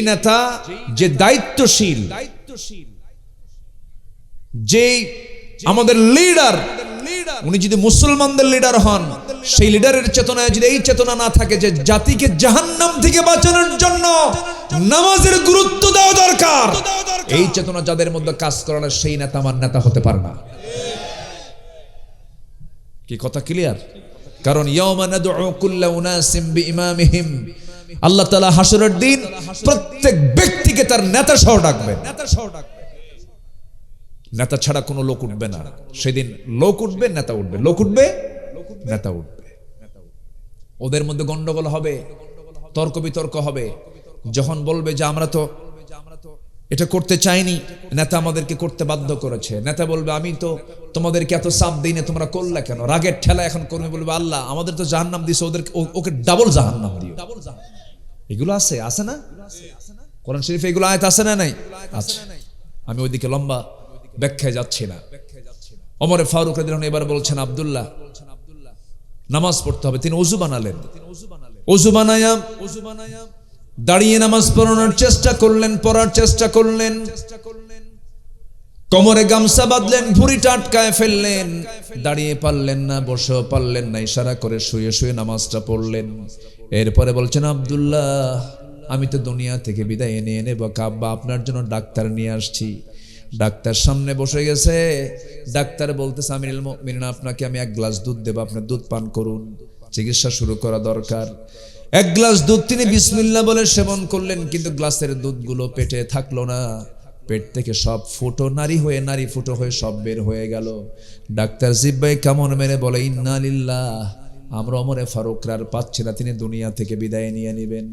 নেতা যে দায়িত্বশীল, যেই আমাদের লিডার, উনি যদি মুসলমানদের লিডার হন, সেই লিডারের চেতনায় যদি এই চেতনা না থাকে যে জাতিকে জাহান্নাম থেকে বাঁচানোর জন্য নামাজের গুরুত্ব দেওয়া দরকার, এই চেতনা যাদের মধ্যে কাজ করে না, সেই নেতা আমার নেতা হতে পারে না। কি কথা ক্লিয়ার? কারণ ইয়াওমা নাদউ কুল্লা উনাসিম বিইমামিহিম, আল্লাহ তাআলা হাসরের দিন প্রত্যেক ব্যক্তিকে তার নেতা সহ ডাকবেন। নেতা ছাড়া কোনো লোক উঠবে না সেদিন। লোক উঠবে, নেতা উঠবে, লোক উঠবে, নেতা উঠবে। ওদের মধ্যে গন্ডগোল হবে, তর্ক বিতর্ক হবে। যখন বলবে যে আমরা তো এটা করতে চাইনি, নেতা আমাদেরকে করতে বাধ্য করেছে, নেতা বলবে আমি তো তোমাদেরকে এত চাপ দিই না, তোমরা করলে কেন? রাগের ঠেলা এখন কর্মী বলবে আল্লাহ আমাদের তো জাহান্নাম দিছে, ওকে ডাবল জাহান্নাম দিও। এগুলো আছে না কোরআন শরীফে? এগুলো আয়াত আছে না নাই? আচ্ছা, আমি ওইদিকে লম্বা ব্যাখ্যায় যাচ্ছি না। ওমর ফারুক রাদিয়াল্লাহু আনহু এবার বলছেন, আব্দুল্লাহ নামাজ পড়তে হবে। তিনি ওযু বানালেন, ওযু বানায়া দাঁড়িয়ে নামাজ পড়ানোর চেষ্টা করলেন, পড়ার চেষ্টা করলেন। কোমরে গামছা বাঁধলেন, ভুঁড়িটা আটকায় ফেললেন, দাঁড়িয়ে পারলেন না, বসেও পারলেন না, ইশারা করে শুয়ে শুয়ে নামাজটা পড়লেন। এরপরে বলছেন, আব্দুল্লাহ আমি তো দুনিয়া থেকে বিদায় নিয়ে নেব, আব্বা আপনার জন্য ডাক্তার নিয়ে আসছি। ডাক্তার সামনে বসে গেছে, ডাক্তার বলতেছে, আমিরুল মুমিনিন আপনাকে আমি 1 গ্লাস দুধ দেব, আপনি দুধ পান করুন, চিকিৎসা শুরু করা দরকার। 1 গ্লাস দুধ তিনি বিসমিল্লাহ বলে সেবন করলেন, কিন্তু গ্লাসের দুধগুলো পেটে থাকলো না, পেট থেকে সব ফুটো নারী ফুটো হয়ে সব বের হয়ে গেল। ডাক্তার জিহ্বায় কামড় মেরে বলে, ইন্না লিল্লাহ, আমরা ওমর ফারুক আর পাচ্ছি না, তিনি দুনিয়া থেকে বিদায় নিয়ে নেবেন।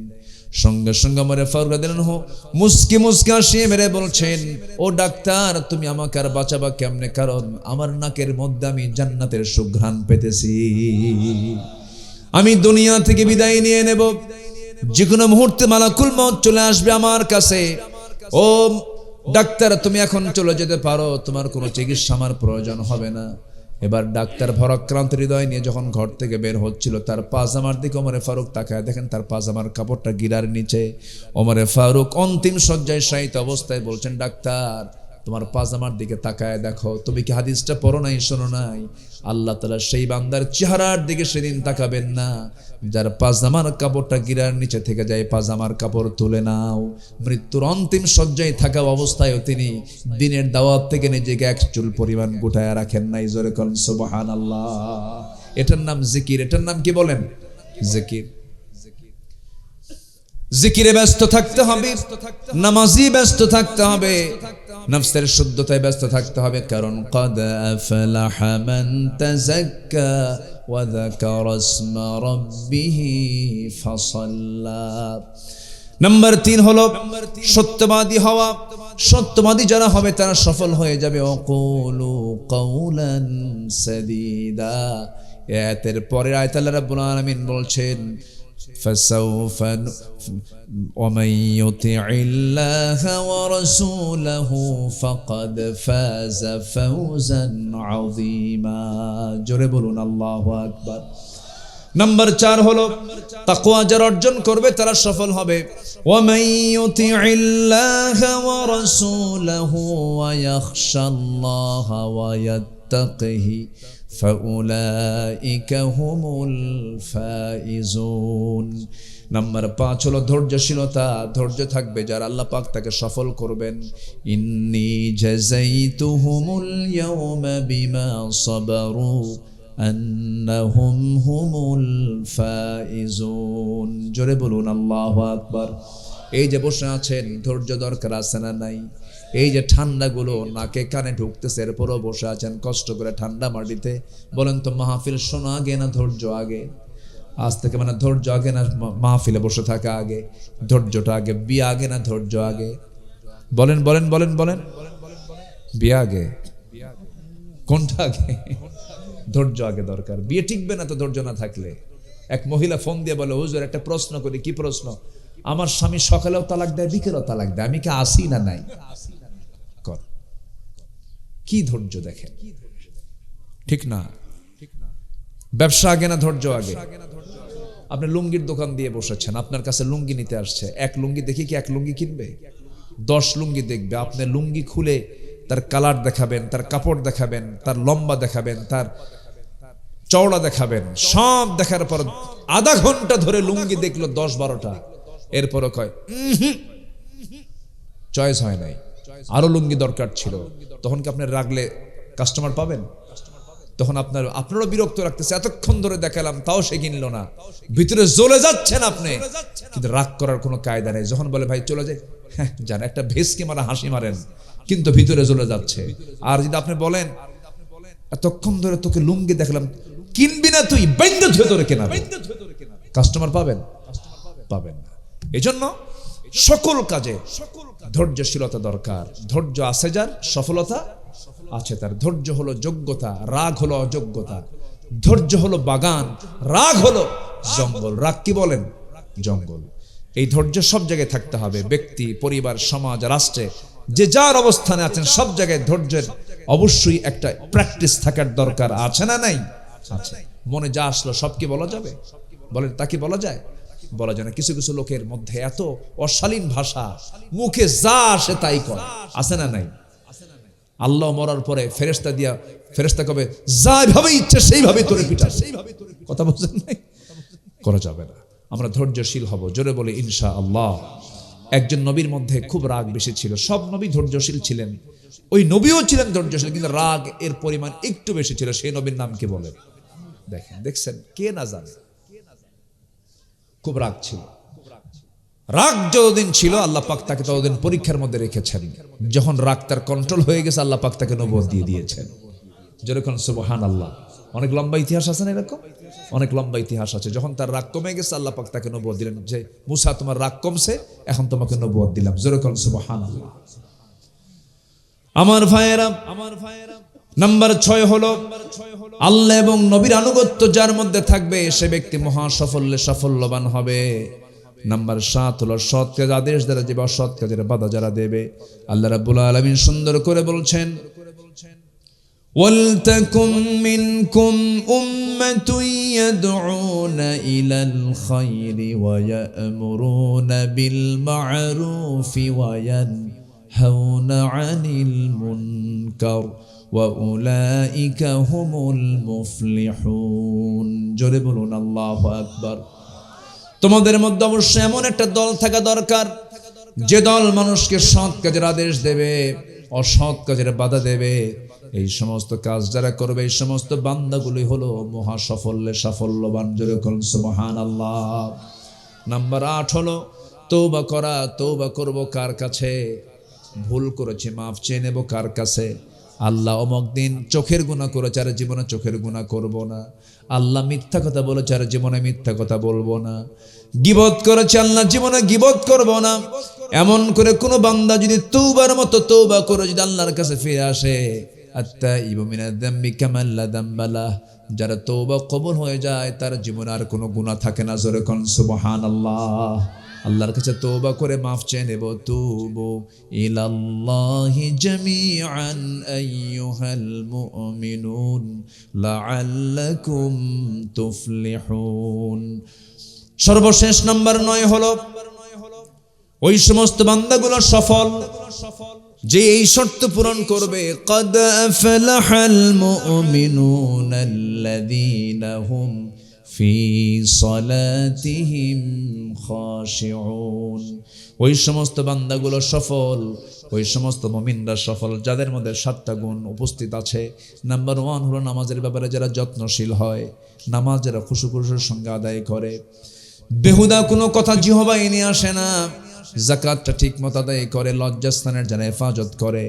সঙ্গে সঙ্গে ওমর ফারুক রাদিয়াল্লাহু আনহু মুস্কি হাসিয়ে মেরে বলছেন, ও ডাক্তার তুমি আমাকে আর বাঁচাবা কেমনে? কারণ আমার নাকের মধ্যে আমি জান্নাতের সুঘ্রাণ পেতেছি, আমি দুনিয়া থেকে বিদায় নিয়ে নেব, যে কোনো মুহূর্তে মালাকুল মউত চলে আসবে আমার কাছে। ও ডাক্তার তুমি এখন চলে যেতে পারো, তোমার কোনো চিকিৎসা আমার প্রয়োজন হবে না। এবার ডাক্তার ভরাক্রান্ত হৃদয় নিয়ে যখন ঘর থেকে বের হচ্ছিল, তার পাজামার দিকে ওমর ফারুক তাকায় দেখেন তার পাজামার কাপড়টা গিরার নিচে। ওমর ফারুক অন্তিম শয্যায় শায়িত অবস্থায় বলছেন, ডাক্তার তোমার পাজামার দিকে তাকায় দেখো, তুমি কি হাদিসটা পড়ো নাই, শোনো নাই? আল্লাহ তাআলা সেই বান্দার চেহারার দিকে সেদিন তাকাবেন না যার পাজামার কাপড়টা গিরার নিচে থেকে যায়, পাজামার কাপড় তুলে নাও। মৃত্যুর অন্তিম শয্যায় থাকা অবস্থায়ও তিনি দিনের দাওয়াত থেকে নিজেকে 1 চুল পরিমাণ গুটায়া রাখেন নাই। জোরে বলেন সুবহানাল্লাহ। এটার নাম জিকির। এটার নাম কি বলেন? জিকির। জিকিরে ব্যস্ত থাকতে হবে, নামাজি ব্যস্ত থাকতে হবে, নফসের শুদ্ধতায় ব্যস্ত থাকতে হবে। কারণ قد أفلح من تزكى وذكر اسم ربه فصلى। নাম্বার 3 হলো সত্যবাদী হওয়া। সত্যবাদী যারা হবে তারা সফল হয়ে যাবে। وقولوا قولا سديدا। আয়াতের পরের আয়াতে আল্লাহ রাব্বুল আলামিন বলছেন, فسوف ومن يطع الله ورسوله فقد فاز فوزا عظيما। জোরে বলুন আল্লাহু আকবার। নাম্বার 4 হলো তাকওয়া যারা অর্জন করবে তারা সফল হবে। ومن يطع الله ورسوله ويخشى الله ويتقه فأولئك هم الفائزون। নাম্বার 5 হলো ধৈর্যশীলতা। ধৈর্য থাকবে যারা, আল্লাহ পাক তাকে সফল করবেন। ইন্নী জাযাইতুহুমুল ইয়াওমা বিমা সাবারু أنهم هم الفائزون জোরে বলুন আল্লাহু আকবার। এই যে বসে আছেন, ধৈর্য দরকার আছে না নাই? এই যে ঠান্ডাগুলো নাকে কানে ঢুকতেছে, এরপরও বসে আছেন কষ্ট করে ঠান্ডা মাটিতে। বলেন তো মাহফিল শোনা আগে না ধৈর্য আগে? আজ থেকে মানে ধৈর্য আগে না মাহফিলে বসে থাকা আগে? ধৈর্যটা আগে। বিয়ে আগে না ধৈর্য আগে? বলেন বলেন বলেন বলেন। বিয়ে আগে? কোনটা আগে? ধৈর্য আগে দরকার। বিয়ে টিকবে না তো ধৈর্য না থাকলে। এক মহিলা ফোন দিয়ে বলে, হুজুর একটা প্রশ্ন করি। কি প্রশ্ন? আমার স্বামী সকালেও তালাক দেয়, বিকেলেও তালাক দেয়, আমি কি আসি না নাই? কি ধৈর্য দেখেন, ঠিক না? ব্যবসা আগে না ধৈর্য আগে? আপনি লুঙ্গির দোকান দিয়ে বসেছেন, আপনার কাছে লুঙ্গি নিতে আসছে। এক লুঙ্গি দেখি কি এক লুঙ্গি কিনবে? 10 লুঙ্গি দেখবে। আপনি লুঙ্গি খুলে তার কালার দেখাবেন, তার কাপড় দেখাবেন, তার লম্বা দেখাবেন, তার চওড়া দেখাবেন। সব দেখার পর আধা ঘন্টা ধরে লুঙ্গি দেখলো 10-12টা। এরপরও কয় চয়েস হয় নাই, আরো লুঙ্গি দরকার ছিল। তখন কি আপনি রাগলে কাস্টমার পাবেন? তখন আপনারও বিরক্ত রাখতেছে, এতক্ষণ ধরে দেখালাম তাও সে কিনলো না। ভিতরে জ্বলে যাচ্ছেন আপনি, কিন্তু রাগ করার কোনো কায়দা নেই। যখন বলে ভাই চলে যায়, হ্যাঁ জান, একটা ভেসকে মারা হাসি মারেন, কিন্তু ভিতরে জ্বলে যাচ্ছে। আর যদি আপনি বলেন এতক্ষণ ধরে তোকে লুঙ্গি দেখলাম, কিনবি না তুই, বাইন্দা ধুয়ে ধরে কেনাবে, কাস্টমার পাবেন? পাবেন না। এজন্য সকল কাজে ধৈর্যশীলতা দরকার। ধৈর্য আছে যার, সফলতা আছে তার। ধৈর্য হলো যোগ্যতা, রাগ হলো অযোগ্যতা। ধৈর্য হলো বাগান, রাগ হলো জঙ্গল। রাগ কি বলেন? জঙ্গল। এই ধৈর্য সব জায়গায় থাকতে হবে। ব্যক্তি, পরিবার, সমাজ, রাষ্ট্রে যে যার অবস্থানে আছেন সব জায়গায় ধৈর্যের অবশ্যই একটা প্র্যাকটিস থাকার দরকার আছে না নাই? আছে। মনে যা আসলো সব কি বলা যাবে? বলেন, তা কি বলা যায়? বলা যায় না। কিছু কিছু লোকের মধ্যে এত অশালীন ভাষা, মুখে যা আসে তাই করে, আছে না নাই? আল্লাহ মরার পরে ফেরেশতা কবে যাইভাবে ইচ্ছে সেইভাবে তোরে পিটাবে। কথা বুঝেন নাই? করা যাবে না। আমরা ধৈর্যশীল হব, জোরে বলে ইনশাআল্লাহ। একজন নবীর মধ্যে খুব রাগ বেশি ছিল। সব নবী ধৈর্যশীল ছিলেন, ওই নবীও ছিলেন ধৈর্যশীল, কিন্তু রাগ এর পরিমাণ একটু বেশি ছিল। সেই নবীর নাম কি বলেন? দেখছেন, কে না জানে? খুব রাগ ছিল। রাগ যতদিন ছিল আল্লাহ পাক তাকে ততদিন পরীক্ষার মধ্যে রেখেছেন। যখন রাগ তার কন্ট্রোল হয়ে গেছে, আল্লাহ পাক তাকে নবুয়ত দিয়ে দিয়েছেন। যেরকম সুবহানাল্লাহ। অনেক লম্বা ইতিহাস আছে না এরকম? অনেক লম্বা ইতিহাস আছে। যখন তার রাগ কমে গেছে, আল্লাহ পাক তাকে নবুয়ত দিলেন যে মুসা, তোমার রাগ কমছে, এখন তোমাকে নবুয়ত দিলাম। যেরকম সুবহানাল্লাহ। আমার ভাইয়েরা, নাম্বার 6 হলো আল্লাহ এবং নবীর আনুগত্য যার মধ্যে থাকবে সে ব্যক্তি মহা সাফল্যবান হবে। নাম্বার 7 হলো সৎ কাজ আদেশ যারা দেবে, অসৎ কাজের বাধা যারা দেবে। আল্লাহ রাব্বুল আলামিন সুন্দর করে বলছেন, ওয়ালতাকুম মিনকুম উম্মাতুন ইয়াদউনা ইলাল খায়রি ওয়া ইয়া'মুরুনা বিল মা'রুফি ওয়া ইয়ানহাউনা আনিল মুনকার ওয়া উলাইকা হুমুল মুফলিহুন। জোরে বলুন আল্লাহু আকবার। তোমাদের মধ্যে অবশ্যই এমন একটা দল থাকা দরকার, যে দল মানুষকে সৎ কাজের আদেশ দেবে, অসৎ কাজের বাধা দেবে। এই সমস্ত কাজ যারা করবে, এই সমস্ত বান্দাগুলি হলো মহা সাফল্যবান। যেরকম সুবহানাল্লাহ। নাম্বার 8 হলো তওবা করা। তওবা করব কার কাছে? ভুল করেছি, মাফ চেয়ে নেব কার কাছে? আল্লাহ অমুক দিন চোখের গুনাহ করেছে, আর জীবনে চোখের গুনাহ করব না। আল্লাহ মিথ্যা কথা বলেছে, আর জীবনে মিথ্যা কথা বলবো না। গীবত করেছে, আল্লাহ জীবনে গীবত করব না। এমন করে কোন বান্দা যদি তওবার মতো তওবা করে যদি আল্লাহর কাছে ফিরে আসে, আত্তাইবু মিনাদ যামবি কামান লা যামবা লাহ, যারা তওবা কবুল হয়ে যায় তার জীবনে আর কোনো গুনাহ থাকে না। জোরে কোন সুবহানাল্লাহ। আল্লাহর কাছে তওবা করে মাফ চেয়ে নেব। তুবু ইলাল্লাহি জামিআন আইয়ুহাল মুমিনুন লাআল্লাকুম তুফলিহুন। সর্বশেষ নাম্বার 9 হলো ওই সমস্ত বান্দাগুলো সফল যে এই শর্ত পূরণ করবে। قد أفلح المؤمنون الذين هم في صلاتهم خاشعون। ওই সমস্ত বান্দাগুলো সফল ওই সমস্ত মুমিনরা সফল যাদের মধ্যে 7টা গুণ উপস্থিত আছে। নাম্বার 1 হলো নামাজের ব্যাপারে যারা যত্নশীল হয়, নামাজ যারা খুশুখুশুর সঙ্গে আদায় করে, বেহুদা কোনো কথা জিহবায় নিয়ে আসে না, যাকাতটা ঠিক মতো আদায় করে, লজ্জাস্থানের যারা হেফাজত করে।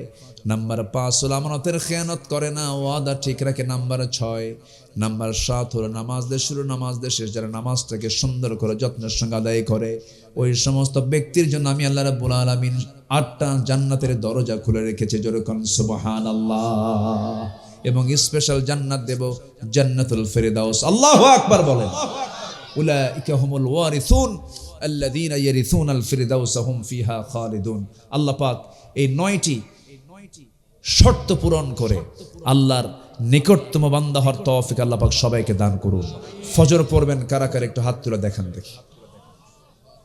নাম্বার 5 হলো আমানতের খেয়ানত করে না, ওয়াদা ঠিক রাখে। নাম্বার 6, নাম্বার 7 হলো নামাজ দিয়ে শুরু নামাজ দিয়ে শেষ, যারা নামাজটাকে সুন্দর করে যত্নের সঙ্গে আদায় করে, ওই সমস্ত ব্যক্তির জন্য আমি আল্লাহ রাব্বুল আলামিন 8টা জান্নাতের দরজা খুলে রেখেছে। জোরে কোন সুবহানাল্লাহ। এবং স্পেশাল জান্নাত দেব, জান্নাতুল ফেরদাউস। আল্লাহু আকবার বলেন। উলাইকা হুমুল ওয়ারিসুন আল্লাযীনা ইয়ারিসুনাল ফিরদাউস হুম ফিহা খালিদুন। আল্লাহ পাক এই 9টি শর্ত পূরণ করে আল্লাহর নিকটতম বান্দা হওয়ার তৌফিক আল্লাহ পাক সবাইকে দান করুন। ফজর পড়বেন কারা কারা একটু হাত তুলে দেখান দেখি।